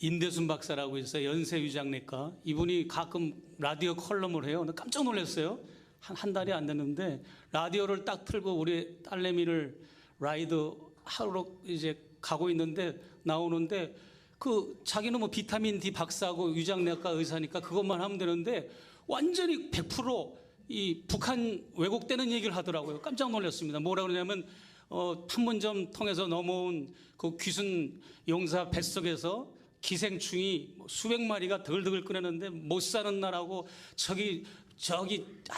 인대순 박사라고 있어요. 연세위장내과. 이분이 가끔 라디오 컬럼을 해요. 나 깜짝 놀랐어요. 한 달이 안 됐는데 라디오를 딱 틀고 우리 딸내미를 라이드 하러 이제 가고 있는데 나오는데 그 자기는 뭐 비타민 D 박사고 위장내과 의사니까 그것만 하면 되는데 완전히 100% 북한 왜곡되는 얘기를 하더라고요. 깜짝 놀랐습니다. 뭐라 그러냐면 판문점 통해서 넘어온 그 귀순 용사 뱃속에서 기생충이 수백 마리가 덜덜 끓였는데 못 사는 나라고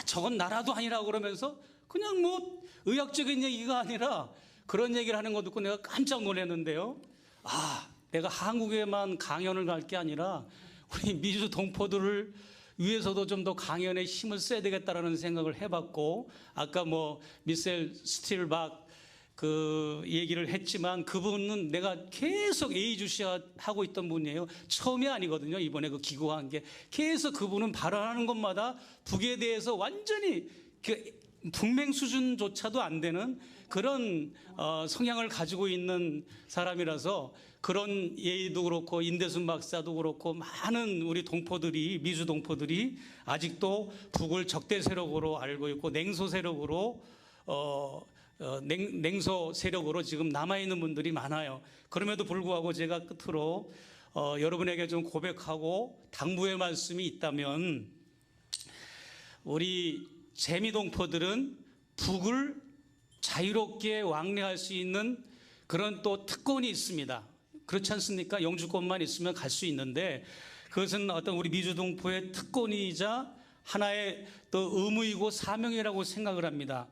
저건 나라도 아니라고 그러면서 그냥 뭐 의학적인 얘기가 아니라 그런 얘기를 하는 거 듣고 내가 깜짝 놀랐는데요. 내가 한국에만 강연을 갈 게 아니라 우리 미주 동포들을 위해서도 좀 더 강연에 힘을 써야 되겠다라는 생각을 해봤고, 아까 뭐 미셸 스틸박 그 얘기를 했지만 그분은 내가 계속 예의주시하고 있던 분이에요. 처음이 아니거든요. 이번에 그 기고한 게 계속 그분은 발언하는 것마다 북에 대해서 완전히 그 북맹 수준조차도 안 되는 그런 성향을 가지고 있는 사람이라서 그런 예의도 그렇고 인대순 박사도 그렇고 많은 우리 동포들이 미주 동포들이 아직도 북을 적대 세력으로 알고 있고 냉소 세력으로 냉소 세력으로 지금 남아있는 분들이 많아요. 그럼에도 불구하고 제가 끝으로 여러분에게 좀 고백하고 당부의 말씀이 있다면, 우리 재미동포들은 북을 자유롭게 왕래할 수 있는 그런 또 특권이 있습니다. 그렇지 않습니까? 영주권만 있으면 갈 수 있는데, 그것은 어떤 우리 미주동포의 특권이자 하나의 또 의무이고 사명이라고 생각을 합니다.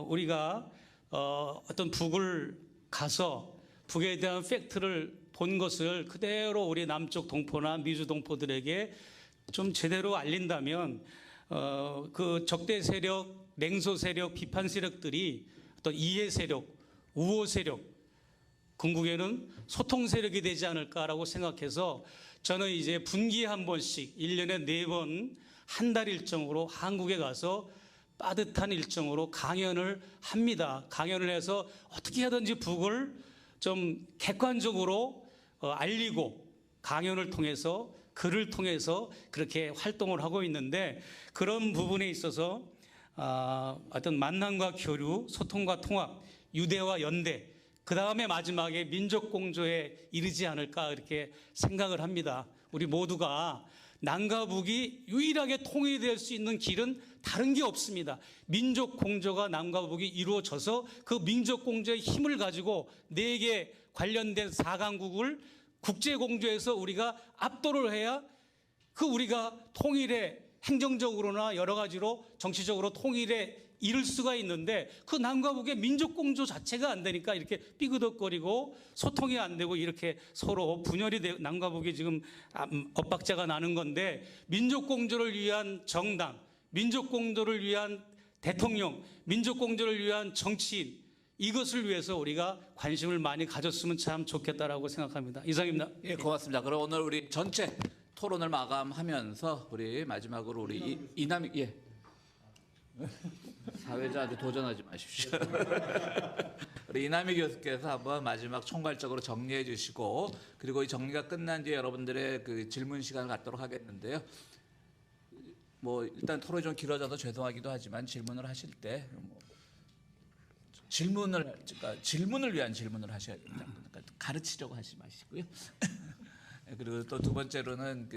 우리가 어떤 북을 가서 북에 대한 팩트를 본 것을 그대로 우리 남쪽 동포나 미주 동포들에게 좀 제대로 알린다면, 그 적대 세력, 냉소 세력, 비판 세력들이 어떤 이해 세력, 우호 세력, 궁극에는 소통 세력이 되지 않을까라고 생각해서 저는 이제 분기에 한 번씩 1년에 4번 한 달 일정으로 한국에 가서 빠듯한 일정으로 강연을 합니다. 강연을 해서 어떻게 하든지 북을 좀 객관적으로 알리고 강연을 통해서 글을 통해서 그렇게 활동을 하고 있는데, 그런 부분에 있어서 어떤 만남과 교류, 소통과 통합, 유대와 연대, 그 다음에 마지막에 민족공조에 이르지 않을까 이렇게 생각을 합니다. 우리 모두가 남과 북이 유일하게 통일될 수 있는 길은 다른 게 없습니다. 민족공조가 남과 북이 이루어져서 그 민족공조의 힘을 가지고 4개 관련된 4강국을 국제공조에서 우리가 압도를 해야 그 우리가 통일에 행정적으로나 여러 가지로 정치적으로 통일에 이룰 수가 있는데, 그 남과 북의 민족공조 자체가 안 되니까 이렇게 삐그덕거리고 소통이 안 되고 이렇게 서로 분열이 되고 남과 북이 지금 엇박자가 나는 건데, 민족공조를 위한 정당, 민족공조를 위한 대통령, 민족공조를 위한 정치인, 이것을 위해서 우리가 관심을 많이 가졌으면 참 좋겠다라고 생각합니다. 이상입니다. 예, 고맙습니다. 그럼 오늘 우리 전체 토론을 마감하면서 우리 마지막으로 우리 이남희, 예. 사회자한테 도전하지 마십시오. 우리 이남희 교수께서 한번 마지막 총괄적으로 정리해 주시고, 그리고 이 정리가 끝난 뒤에 여러분들의 그 질문 시간을 갖도록 하겠는데요. 뭐 일단 토론이 좀 길어져서 죄송하기도 하지만 질문을 하실 때 질문을 위한 질문을 하셔야 됩니다. 그러니까 가르치려고 하지 마시고요. 그리고 또 두 번째로는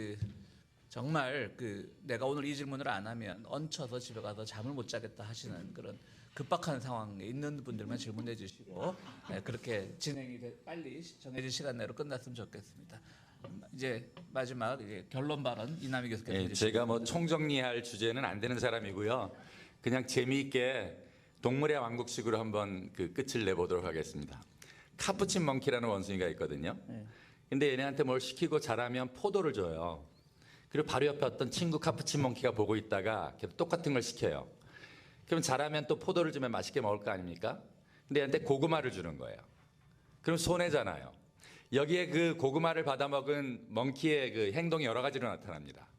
정말 내가 오늘 이 질문을 안 하면 얹혀서 집에 가서 잠을 못 자겠다 하시는 그런 급박한 상황에 있는 분들만 질문해 주시고, 그렇게 진행이 빨리 정해진 시간 내로 끝났으면 좋겠습니다. 이제 마지막 결론 발언 이남희 교수께서 해주시죠. 제가 뭐 총정리할 주제는 안 되는 사람이고요. 그냥 재미있게 동물의 왕국식으로 한번 끝을 내보도록 하겠습니다. 카푸친 멍키라는 원숭이가 있거든요. 근데 얘네한테 뭘 시키고 잘하면 포도를 줘요. 그리고 바로 옆에 어떤 친구 카푸친 멍키가 보고 있다가 계속 똑같은 걸 시켜요. 그럼 잘하면 또 포도를 주면 맛있게 먹을 거 아닙니까? 근데 얘한테 고구마를 주는 거예요. 그럼 손해잖아요. 여기에 그 고구마를 받아먹은 멍키의 그 행동이 여러 가지로 나타납니다.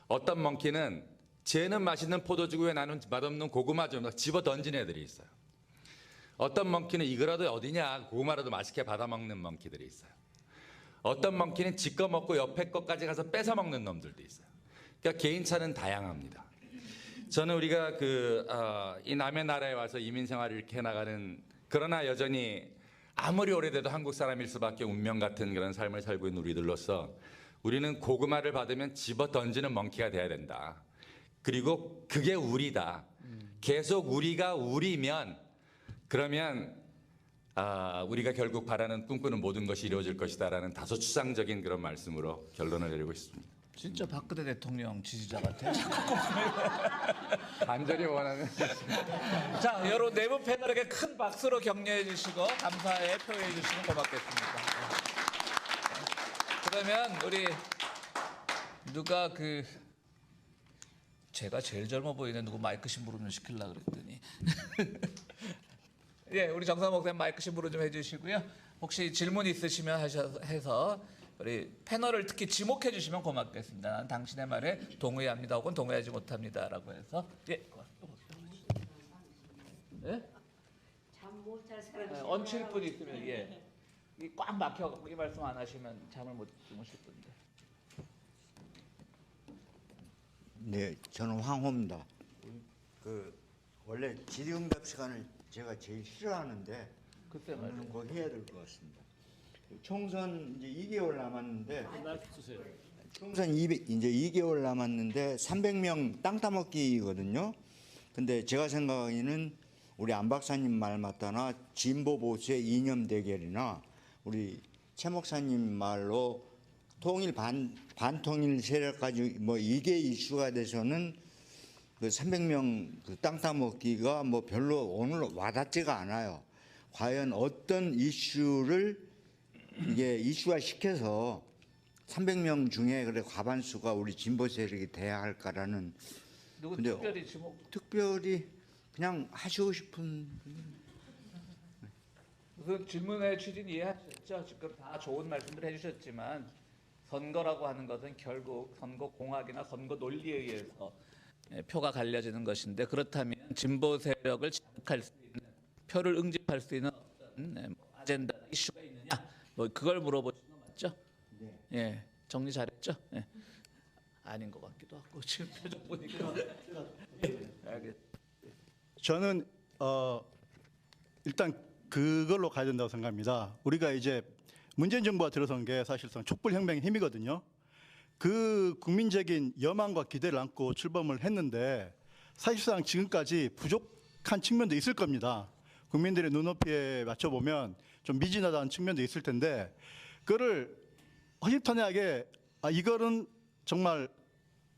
어떤 멍키는 쟤는 맛있는 포도 주고 왜 나는 맛없는 고구마 좀 집어 던진 애들이 있어요. 어떤 멍키는 이거라도 어디냐, 고구마라도 맛있게 받아먹는 멍키들이 있어요. 어떤 멍키는 지꺼 먹고 옆에 것까지 가서 뺏어 먹는 놈들도 있어요. 그러니까 개인차는 다양합니다. 저는 우리가 이 남의 나라에 와서 이민 생활을 이렇게 해나가는, 그러나 여전히 아무리 오래돼도 한국 사람일 수밖에 운명 같은 그런 삶을 살고 있는 우리들로서 우리는 고구마를 받으면 집어 던지는 멍키가 돼야 된다. 그리고 그게 우리다. 계속 우리가 우리면 그러면 우리가 결국 바라는 꿈꾸는 모든 것이 이루어질 것이다라는 다소 추상적인 그런 말씀으로 결론을 내리고 있습니다. 진짜 박근혜 대통령 지지자 같아요. 간절히 원하는. 자, 여러분 내부 패널에게 큰 박수로 격려해 주시고 감사의 표해 주시면 고맙겠습니다. 그러면 우리 누가 제가 제일 젊어 보이네, 누구 마이크 심부름 좀 시키려고 그랬더니 예, 우리 정상 목사님 마이크 심부름 좀 해주시고요. 혹시 질문 있으시면 해서 우리 패널을 특히 지목해 주시면 고맙겠습니다. 난 당신의 말에 동의합니다 혹은 동의하지 못합니다라고 해서 예, 예? 잠 못 잘 사람이 얹힐 분 있으면 예, 꽉 막혀 이 말씀 안 하시면 잠을 못 주무실 분인데. 네, 저는 황호입니다. 원래 질의응답 시간을 제가 제일 싫어하는데 그때 오늘은 꼭 해야 될 것 같습니다. 총선 이제 2개월 남았는데 총선 이제 2개월 남았는데 300명 땅 따먹기거든요. 근데 제가 생각하기에는 우리 안 박사님 말 맞다나 진보 보수의 이념 대결이나 우리 최 목사님 말로 통일 반통일 세력까지 뭐 이게 이슈가 돼서는 그 300명 그 땅 따먹기가 뭐 별로 오늘 와닿지가 않아요. 과연 어떤 이슈를 이게 이슈화 시켜서 300명 중에 그래 과반수가 우리 진보 세력이 돼야 할까라는. 누구 근데 특별히 지목? 특별히 그냥 하시고 싶은. 그 질문의 취지는 이해하셨죠? 지금 다 좋은 말씀들 해주셨지만 선거라고 하는 것은 결국 선거 공학이나 선거 논리에 의해서 표가 갈려지는 것인데, 그렇다면 진보 세력을 자극할 수 있는, 표를 응집할 수 있는 어떤 아젠다 이슈가 있느냐, 뭐 그걸 물어보시는 거 맞죠? 네. 예, 정리 잘했죠? 예. 아닌 것 같기도 하고 지금 표정 보니까. 저는 일단 그걸로 가야 된다고 생각합니다. 우리가 이제 문재인 정부가 들어선 게 사실상 촛불혁명의 힘이거든요. 그 국민적인 여망과 기대를 안고 출범을 했는데 사실상 지금까지 부족한 측면도 있을 겁니다. 국민들의 눈높이에 맞춰보면 좀 미진하다는 측면도 있을 텐데, 그거를 허심탄회하게 이거는 정말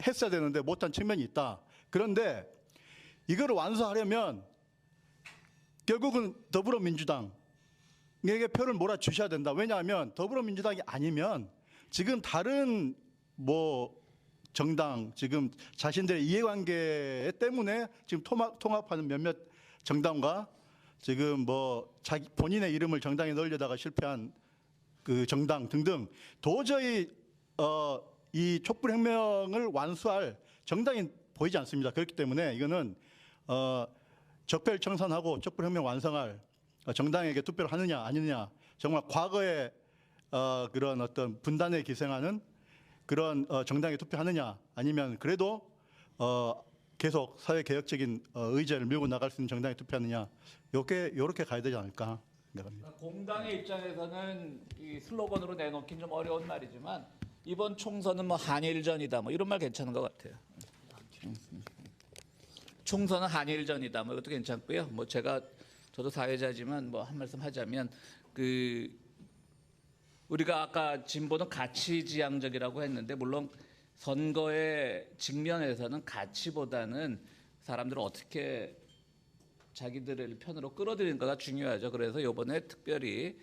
했어야 되는데 못한 측면이 있다. 그런데 이거를 완수하려면 결국은 더불어민주당에게 표를 몰아주셔야 된다. 왜냐하면 더불어민주당이 아니면 지금 다른 뭐 정당, 지금 자신들의 이해관계 때문에 지금 통합하는 몇몇 정당과 지금 뭐 자기 본인의 이름을 정당에 넣으려다가 실패한 그 정당 등등 도저히 이 촛불혁명을 완수할 정당이 보이지 않습니다. 그렇기 때문에 이거는 적폐를 청산하고 촛불혁명 완성할 정당에게 투표를 하느냐 아니느냐, 정말 과거의 그런 어떤 분단에 기생하는 그런 정당에 투표하느냐, 아니면 그래도 계속 사회 개혁적인 의제를 밀고 나갈 수 있는 정당에 투표하느냐, 요렇게 가야 되지 않을까 생각합니다. 공당의 입장에서는 이 슬로건으로 내놓긴 좀 어려운 말이지만 이번 총선은 뭐 한일전이다, 뭐 이런 말 괜찮은 것 같아요. 총선은 한일전이다, 뭐 이것도 괜찮고요. 뭐 저도 사회자지만 뭐 한 말씀 하자면, 우리가 아까 진보는 가치지향적이라고 했는데, 물론 선거의 직면에서는 가치보다는 사람들을 어떻게 자기들을 편으로 끌어들이는가가 중요하죠. 그래서 이번에 특별히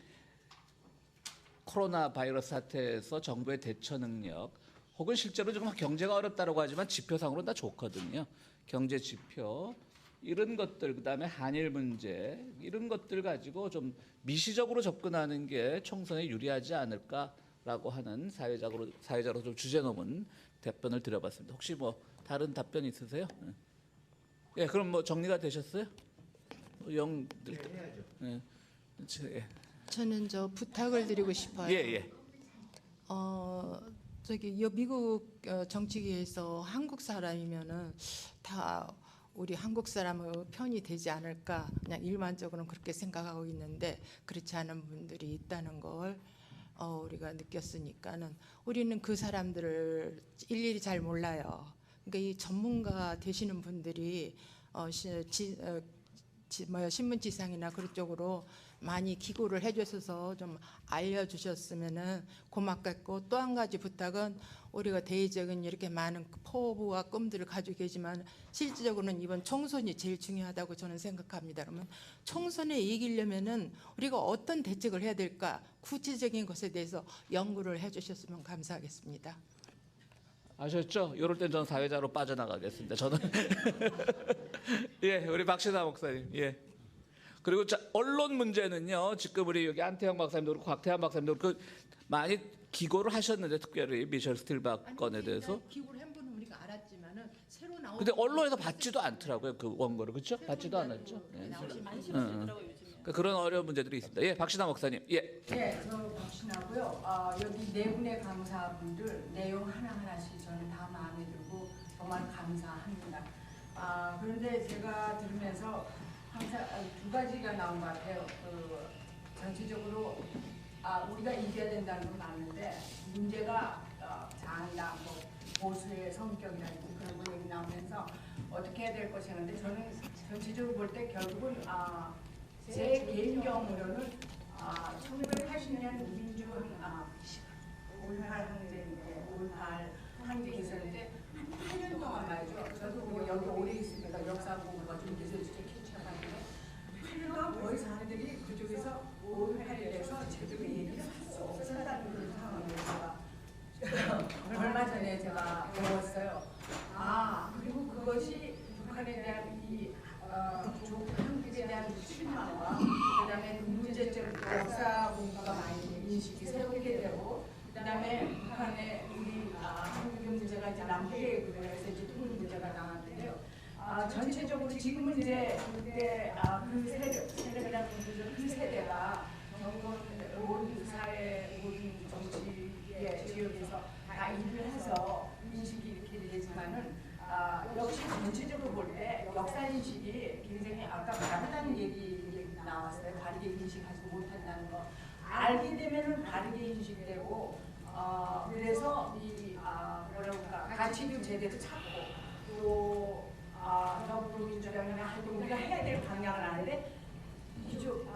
코로나 바이러스 사태에서 정부의 대처 능력, 혹은 실제로 지금 경제가 어렵다고 하지만 지표상으로는 다 좋거든요. 경제 지표, 이런 것들, 그다음에 한일 문제, 이런 것들 가지고 좀 미시적으로 접근하는 게 총선에 유리하지 않을까라고 하는 사회자로 좀 주제 넘은 답변을 드려봤습니다. 혹시 뭐 다른 답변 있으세요? 예, 그럼 뭐 정리가 되셨어요? 영들. 예. 예. 저는 부탁을 드리고 싶어요. 예. 미국 정치계에서 한국 사람이면은 다 우리 한국 사람의 편이 되지 않을까, 그냥 일반적으로는 그렇게 생각하고 있는데 그렇지 않은 분들이 있다는 걸 우리가 느꼈으니까는 우리는 그 사람들을 일일이 잘 몰라요. 그러니까 이 전문가 되시는 분들이 신문지상이나 그런 쪽으로 많이 기고를 해주셔서 좀 알려주셨으면은 고맙겠고, 또 한 가지 부탁은, 우리가 대의적인 이렇게 많은 포부와 껌들을 가지고 계지만 실질적으로는 이번 총선이 제일 중요하다고 저는 생각합니다. 그러면 총선에 이기려면은 우리가 어떤 대책을 해야 될까, 구체적인 것에 대해서 연구를 해주셨으면 감사하겠습니다. 아셨죠? 이럴 땐 전 사회자로 빠져나가겠습니다. 저는. 예, 우리 박신하 목사님. 예. 그리고 언론 문제는요, 지금 우리 여기 안태영 박사님도 그렇고 곽태환 박사님도 그렇고 많이 기고를 하셨는데, 특별히 미셸 스틸박 건에 대해서. 기고를 한 분은 우리가 알았지만은 새로 나온. 근데 언론에서 받지도 않더라고요, 그 원고를. 그렇죠? 받지도 않았죠. 예. 그런 어려운 문제들이 있습니다. 예, 박신하 목사님. 예. 네, 저 박신하고요. 여기 네 분의 강사분들 내용 하나하나씩 저는 다 마음에 들고 정말 감사합니다. 그런데 제가 들으면서 항상 두 가지가 나온 것 같아요. 전체적으로 우리 우리가 이겨야 된다는 건 맞는데 문제가 장당, 보수의 성격이라든지 그런 거 얘기 나오면서 어떻게 해야 될 것이 있는데 저는 전체적으로 볼 때 결국은 제 개인 경우로는 1980년 민주항 5.18 항쟁인데 5.18 항쟁이 있었는데 한 8년 동안 말이죠. 저도 뭐 여기 오래 있으니까 역사 공부가 좀 돼서 진짜 캐치하는데 8년 동안 거의 사람들이 그쪽에서 5.18에 대해서 제대로 얘기를 할 수 없었다는 그런 상황이었어요. 얼마 전에 제가 배웠어요. 그리고 그것이 북한에 대한 이 한국에 대한 실망과 그다음에 문제점 역사 공부가 많이 인식이 새롭게 되고 그다음에 북한의 우리 한국의 문제가 이제 남북의 그래서 이제 통일 문제가 나왔는데요. 전체적으로 지금은 이제 그때 세력이라는 그 세대가 모든 사회 모든 정치의 지역에서 다 일을 해서 인식이 이렇게 되지만은 역시 전체적으로 볼 때 역사 인식이 굉장히 아까 다르다는 얘기 나왔어요. 다르게 인식하지 못한다는 거. 알게 되면은 다르게 인식되고 그래서 이 뭐랄까 가치도 제대로 찾고 또 더불어민주당이나 하여튼 우리가 해야 될 방향을 아는데 이쪽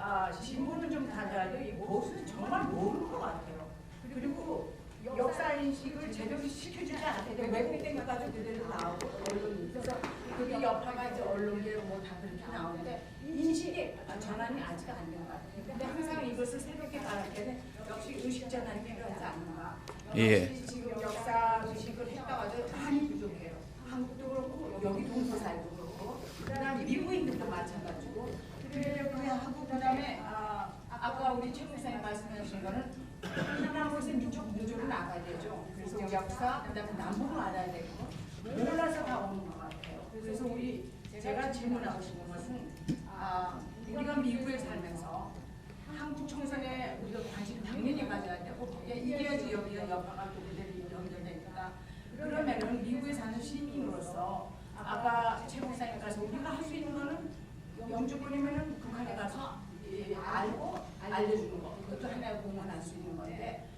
진보는 좀 달라도 이 보수는 정말 모르는 것 같아요. 그리고 역사 인식을 제대로 시켜주지 않게 되면 외국인 가지고 그대로 나오고 언론이 그래서 그게 여파가 이제 언론계 뭐다 그렇게 나오는데 인식이 전환이 아직 안 된 것 같아요. 근데 항상 이것을 새롭게 가할 때는 역시 의식 전환이 필요하지 않는가. 역시 지금 역사 의식을 했다가도 많이 부족해요. 한국도 그렇고 여기 동서사회도 그렇고 그다음에 미국인들도 마찬가지고 그래하고 그다음에 아까 우리 최 목사님 말씀하신 거는 하나는 곳에 민족으로 나가야 되죠. 그래서 역사 그다음에 남북을 알아야 되고 몰라서 다 오는 것 같아요. 그래서 제가 질문하고 싶은 것은 우리가 미국에 살면서 한국 총선에 우리가 관심 당연히 가져야 되고 이겨야지 여기가 여파가 또 그대로 연결되니까 그러면은 미국에 사는 시민으로서 아까 최 목사님 가서 우리가 할 수 있는 거는 영주권이면은 북한에 가서 알고 알려주는 거 그것도 하나의 공헌할 수 있는 건데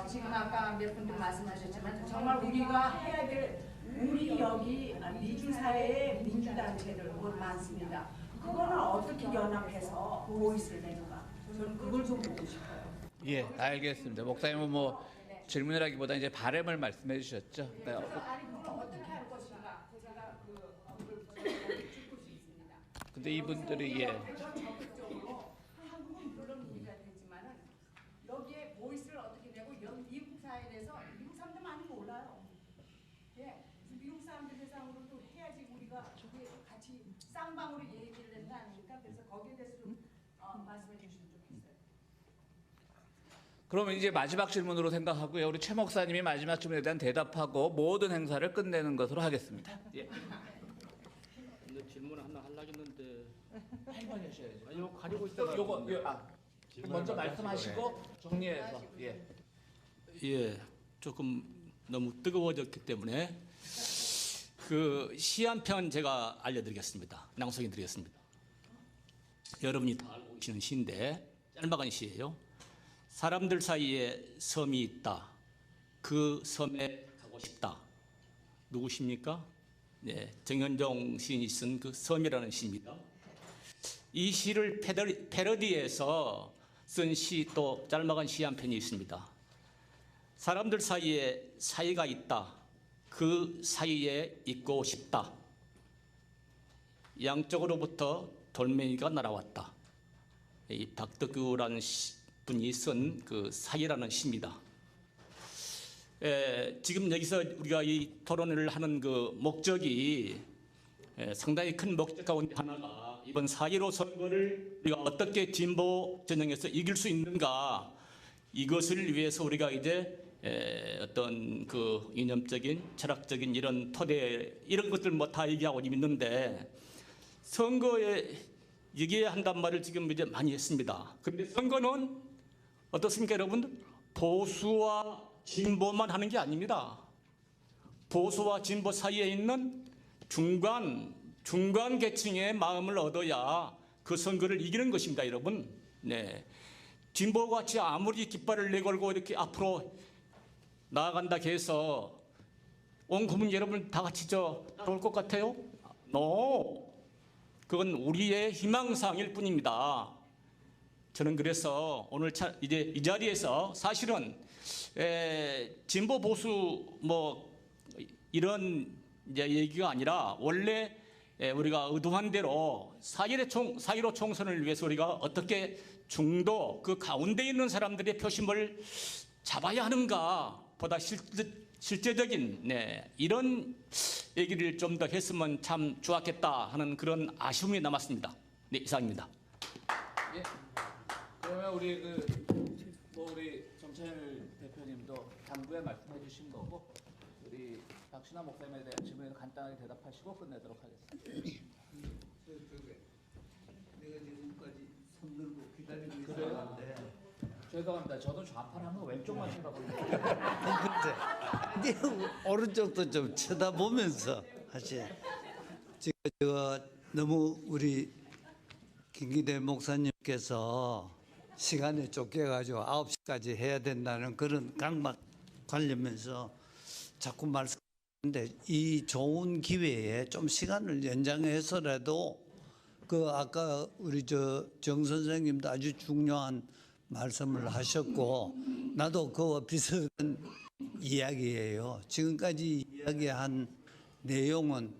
지금 아까 몇 분도 말씀하셨지만 정말 우리가 해야 될 우리 여기 미주 사회의 민주단체들 많습니다. 그거는 어떻게 연합해서 보이스를 내는가 저는 그걸 좀 보고 싶어요. 예, 알겠습니다. 목사님은 뭐 질문을 하기보다 이제 바람을 말씀해 주셨죠. 네. 어떻게 할 것인가 제가 그걸 짚고 싶습니다. 근데 이분들이 한국은 물론 문제가 되지만은 여기에 보이스를 어떻게 내고 미국 사회에 대해서 미국 사람들 많이 몰라요. 예, 미국 사람들 대상으로 또 해야지 우리가 저기 같이 쌍방으로 얘기를 되는 거 아닙니까? 그래서 거기에 대해서 좀 말씀해 주시면 좋겠어요. 그러면 이제 마지막 질문으로 생각하고요. 우리 최 목사님이 마지막 질문에 대한 대답하고 모든 행사를 끝내는 것으로 하겠습니다. 예. 근데 질문 하나 하려고 했는데 빨리 하셔야죠. 아니요 가지고 있다가 요거 먼저 말씀하시고 정리해서 예 조금 너무 뜨거워졌기 때문에 그 시 한 편 제가 알려드리겠습니다. 낭송해드리겠습니다. 여러분이 다 알고 계시는 시인데 짤막한 시예요. 사람들 사이에 섬이 있다. 그 섬에 가고 싶다. 누구십니까? 네, 정현종 시인이 쓴 그 섬이라는 시입니다. 이 시를 패러디해서 쓴 시 또 짤막한 시 한 편이 있습니다. 사람들 사이에 사이가 있다. 그 사이에 있고 싶다. 양쪽으로부터 돌멩이가 날아왔다. 이 박덕규라는 분이 쓴 그 사이라는 시입니다. 지금 여기서 우리가 이 토론을 하는 그 목적이 상당히 큰 목적 가운데 하나가 이번 4.15 선거를 우리가 어떻게 진보 전형에서 이길 수 있는가 이것을 위해서 우리가 이제 어떤 그 이념적인 철학적인 이런 토대 이런 것들 뭐 다 얘기하고 있는데 선거에 얘기해야 한단 말을 지금 이제 많이 했습니다. 그런데 선거는 어떻습니까, 여러분? 보수와 진보만 하는 게 아닙니다. 보수와 진보 사이에 있는 중간 계층의 마음을 얻어야 그 선거를 이기는 것입니다, 여러분. 네. 진보같이 아무리 깃발을 내걸고 이렇게 앞으로 나아간다 해서 온 국민 여러분 다 같이 따라올 것 같아요? No. 그건 우리의 희망사항일 뿐입니다. 저는 그래서 오늘 이제 이 자리에서 사실은 진보 보수 뭐 이런 이제 얘기가 아니라 원래 우리가 의도한 대로 4.15 총선을 위해서 우리가 어떻게 중도 그 가운데 있는 사람들의 표심을 잡아야 하는가 보다 실제적인 이런 얘기를 좀 더 했으면 참 좋았겠다 하는 그런 아쉬움이 남았습니다. 네, 이상입니다. 예. 그러면 우리 우리 정찬일 대표님도 당부에 말씀해 주신 거고 우리 박신하 목사님에 대한 질문에 간단하게 대답하시고 끝내도록 하겠습니다. 내가 지금까지 손 들고 기다리고 그래요? 있었는데 죄송합니다. 저도 좌파라면 왼쪽만 쳐다보는 이제 오른쪽도 좀 쳐다보면서 하지. 지금 제가 너무 우리 김기대 목사님께서 시간에 쫓겨가지고 9시까지 해야 된다는 그런 강박 관련면서 자꾸 말씀하는데 이 좋은 기회에 좀 시간을 연장해서라도 그 아까 우리 정 선생님도 아주 중요한 말씀을 하셨고 나도 그와 비슷한 이야기예요. 지금까지 이야기한 내용은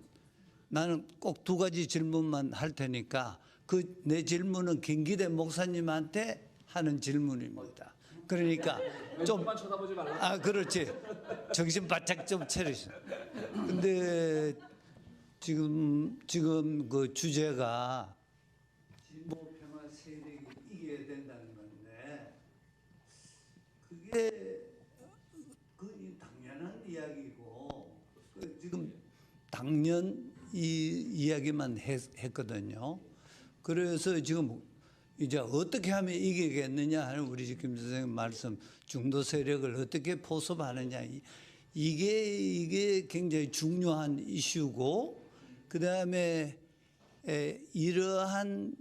나는 꼭 2가지 질문만 할 테니까 그 내 질문은 김기대 목사님한테 하는 질문입니다. 그러니까 좀 쳐다보지 말라. 그렇지. 정신 바짝 좀 차리시. 근데 지금 그 주제가 진보 평화 세력이 이겨야 된다는 건데 그게 당연한 이야기고 지금 당연 이 이야기만 했거든요. 그래서 지금 이제 어떻게 하면 이기겠느냐 하는 우리 김 선생님 말씀 중도 세력을 어떻게 포섭하느냐 이게 굉장히 중요한 이슈고 그다음에 이러한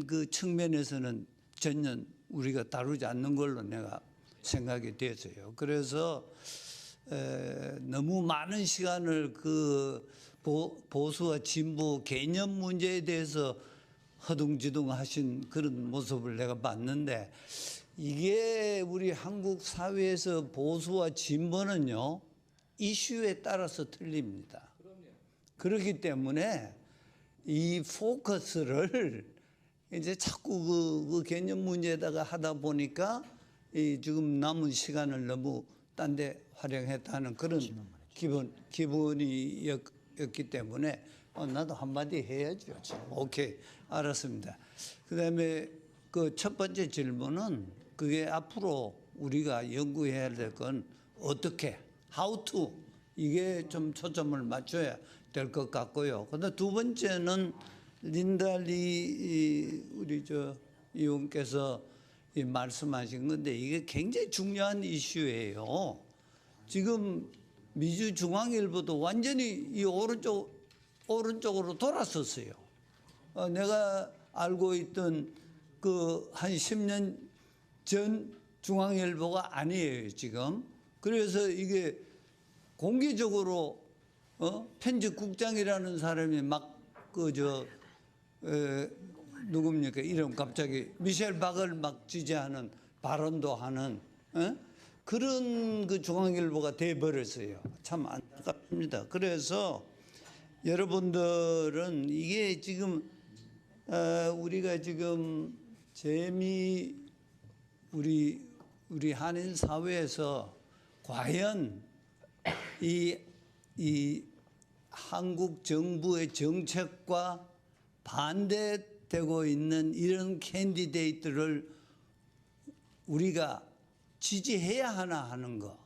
그 측면에서는 전혀 우리가 다루지 않는 걸로 내가 생각이 되어서요. 그래서 너무 많은 시간을 그 보수와 진보 개념 문제에 대해서 허둥지둥 하신 그런 모습을 내가 봤는데 이게 우리 한국 사회에서 보수와 진보는요 이슈에 따라서 틀립니다. 그렇기 때문에 이 포커스를 이제 자꾸 그 개념 문제에다가 하다 보니까 이 지금 남은 시간을 너무 딴 데 활용했다는 그런 기분이었기 때문에 나도 한마디 해야죠. 오케이, 알았습니다. 그다음에 그 첫 번째 질문은 그게 앞으로 우리가 연구해야 될 건 어떻게, how to 이게 좀 초점을 맞춰야 될 것 같고요. 그다음 두 번째는 린달리 우리 의원께서 말씀하신 건데 이게 굉장히 중요한 이슈예요. 지금 미주중앙일보도 완전히 이 오른쪽으로 돌았었어요. 내가 알고 있던 그 한 10년 전 중앙일보가 아니에요 지금. 그래서 이게 공개적으로 편집국장이라는 사람이 막 누굽니까 이름 갑자기 미셸 박을 막 지지하는 발언도 하는 그런 그 중앙일보가 돼버렸어요. 참 안타깝습니다. 그래서 여러분들은 이게 지금 우리가 지금 우리 한인 사회에서 과연 이 한국 정부의 정책과 반대되고 있는 이런 캔디데이트를 우리가 지지해야 하나 하는 거.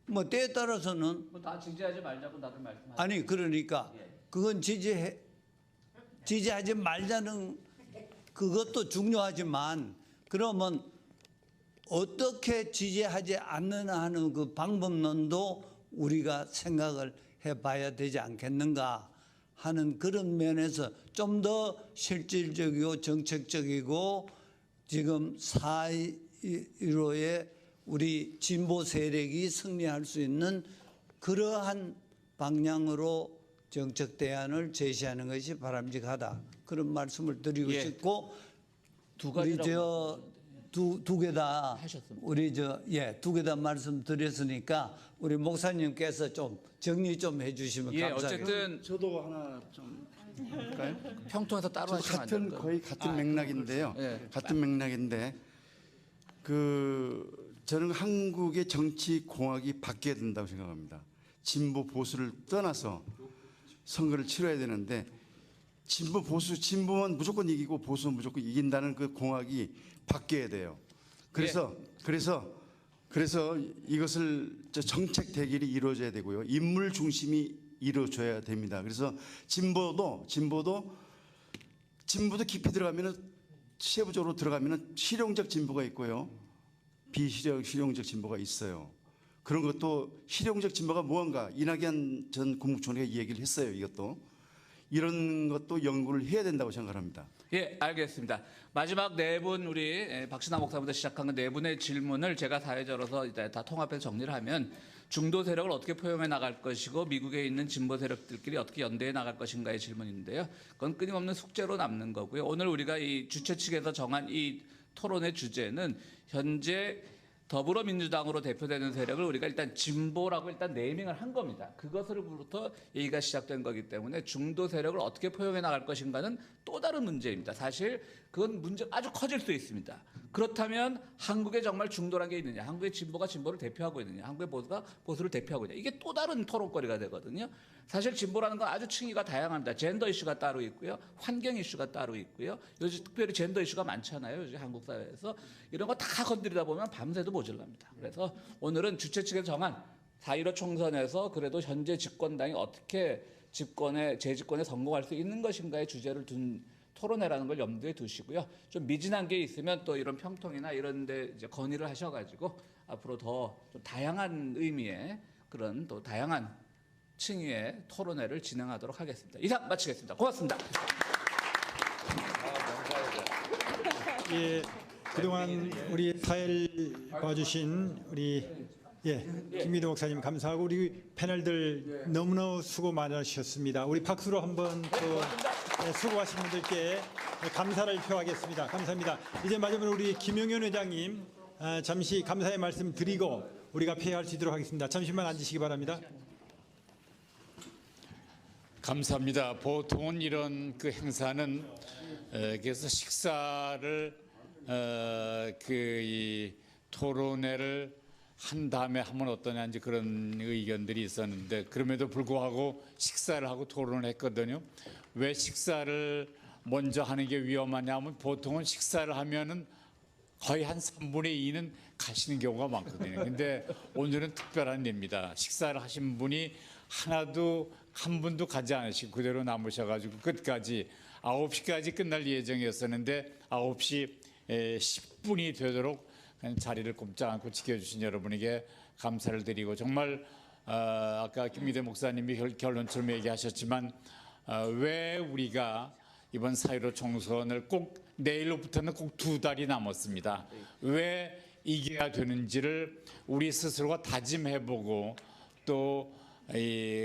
뭐 때에 따라서는 다 지지하지 말자고 나도 말씀하세요. 아니 그러니까 그건 지지하지 말자는 그것도 중요하지만 그러면 어떻게 지지하지 않느냐 하는 그 방법론도 우리가 생각을 해봐야 되지 않겠는가 하는 그런 면에서 좀 더 실질적이고 정책적이고 지금 4.15에 우리 진보 세력이 승리할 수 있는 그러한 방향으로 정책 대안을 제시하는 것이 바람직하다. 그런 말씀을 드리고 예. 싶고 두 우리 가지라고 두 개 다 하셨습니다. 우리 두 개 다 말씀드렸으니까 우리 목사님께서 좀 정리 좀 해주시면 예, 감사하겠습니다. 어쨌든 저도 하나 좀 할까요? 평통에서 따로 하시면 안 같은 될까요? 거의 같은 맥락인데요. 예. 같은 맥락인데 저는 한국의 정치 공학이 바뀌어야 된다고 생각합니다. 진보 보수를 떠나서 선거를 치러야 되는데 진보 보수 진보만 무조건 이기고 보수는 무조건 이긴다는 그 공학이 바뀌어야 돼요. 그래서 이것을 정책 대결이 이루어져야 되고요. 인물 중심이 이루어져야 됩니다. 그래서 진보도 깊이 들어가면은 세부적으로 들어가면은 실용적 진보가 있고요. 비실용적 진보가 있어요. 그런 것도 실용적 진보가 무언가 이낙연 전 국무총리가 이 얘기를 했어요. 이런 것도 연구를 해야 된다고 생각합니다. 예, 알겠습니다. 마지막 네 분 우리 박신하 목사부터 시작한 네 분의 질문을 제가 사회적으로 이제 다 통합해서 정리를 하면 중도 세력을 어떻게 포용해 나갈 것이고 미국에 있는 진보 세력들끼리 어떻게 연대해 나갈 것인가의 질문인데요. 그건 끊임없는 숙제로 남는 거고요. 오늘 우리가 이 주최 측에서 정한 이 토론의 주제는 현재 더불어민주당으로 대표되는 세력을 우리가 일단 진보라고 일단 네이밍을 한 겁니다. 그것으로부터 얘기가 시작된 거기 때문에 중도 세력을 어떻게 포용해 나갈 것인가는 또 다른 문제입니다. 사실 그건 문제 아주 커질 수 있습니다. 그렇다면 한국에 정말 중도란 게 있느냐, 한국의 진보가 진보를 대표하고 있느냐, 한국의 보수가 보수를 대표하고 있느냐, 이게 또 다른 토론거리가 되거든요. 사실 진보라는 건 아주 층위가 다양합니다. 젠더 이슈가 따로 있고요, 환경 이슈가 따로 있고요. 요즘 특별히 젠더 이슈가 많잖아요. 요즘 한국 사회에서 이런 거 다 건드리다 보면 밤새도 모자랍니다. 그래서 오늘은 주최 측에서 정한 4.15 총선에서 그래도 현재 집권당이 어떻게 재집권에 성공할 수 있는 것인가의 주제를 둔 토론회라는 걸 염두에 두시고요. 좀 미진한 게 있으면 또 이런 평통이나 이런 데 이제 건의를 하셔가지고 앞으로 더 좀 다양한 의미의 그런 또 다양한 층위의 토론회를 진행하도록 하겠습니다. 이상 마치겠습니다. 고맙습니다. 예, 그동안 우리 사회를 봐주신 우리 김미도 목사님 감사하고 우리 패널들 너무너무 수고 많으셨습니다. 우리 박수로 한번 또 수고하신 분들께 감사를 표하겠습니다. 감사합니다. 이제 마지막으로 우리 김용현 회장님 잠시 감사의 말씀 드리고 우리가 폐회할 수 있도록 하겠습니다. 잠시만 앉으시기 바랍니다. 감사합니다. 보통은 이런 그 행사는 그래서 식사를 이 토론회를 한 다음에 하면 어떠냐 이제 그런 의견들이 있었는데 그럼에도 불구하고 식사를 하고 토론을 했거든요. 왜 식사를 먼저 하는 게 위험하냐면 보통은 식사를 하면은 거의 한 3분의 2는 가시는 경우가 많거든요. 근데 오늘은 특별한 일입니다. 식사를 하신 분이 한 분도 가지 않으시고 그대로 남으셔가지고 끝까지 9시까지 끝날 예정이었었는데 9시 10분이 되도록 자리를 꼼짝 않고 지켜주신 여러분에게 감사를 드리고 정말 아까 김미대 목사님이 결론처럼 얘기하셨지만 왜 우리가 이번 4.15 총선을 꼭 내일로부터는 꼭 2달이 남았습니다. 왜 이겨야 되는지를 우리 스스로가 다짐해보고 또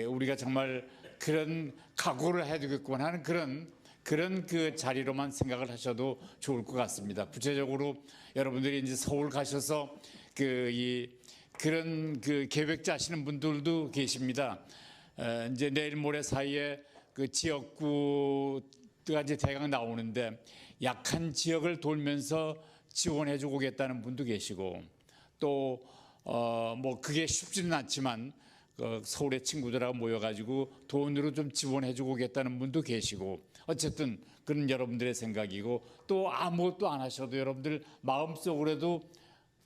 우리가 정말 그런 각오를 해야 되겠구만 하는 그런 그 자리로만 생각을 하셔도 좋을 것 같습니다. 구체적으로 여러분들이 이제 서울 가셔서 그런 그 계획 짜시는 분들도 계십니다. 이제 내일 모레 사이에 그 지역구가 이제 대강 나오는데 약한 지역을 돌면서 지원해주고 오겠다는 분도 계시고 또 뭐 그게 쉽지는 않지만 서울의 친구들하고 모여가지고 돈으로 좀 지원해주고 오겠다는 분도 계시고 어쨌든 그런 여러분들의 생각이고 또 아무것도 안 하셔도 여러분들 마음속으로도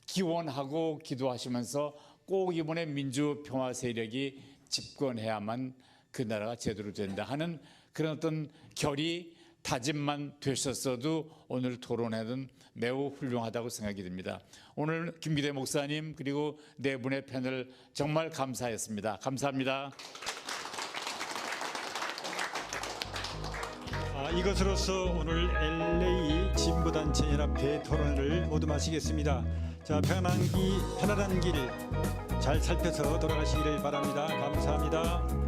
기원하고 기도하시면서 꼭 이번에 민주평화 세력이 집권해야만 그 나라가 제대로 된다 하는 그런 어떤 결의 다짐만 되셨어도 오늘 토론회는 매우 훌륭하다고 생각이 듭니다. 오늘 김미대 목사님 그리고 네 분의 패널 정말 감사했습니다. 감사합니다. 자, 이것으로서 오늘 LA 진보단체 연합 대토론을 모두 마치겠습니다. 자, 편안한 길 잘 살펴서 돌아가시기를 바랍니다. 감사합니다.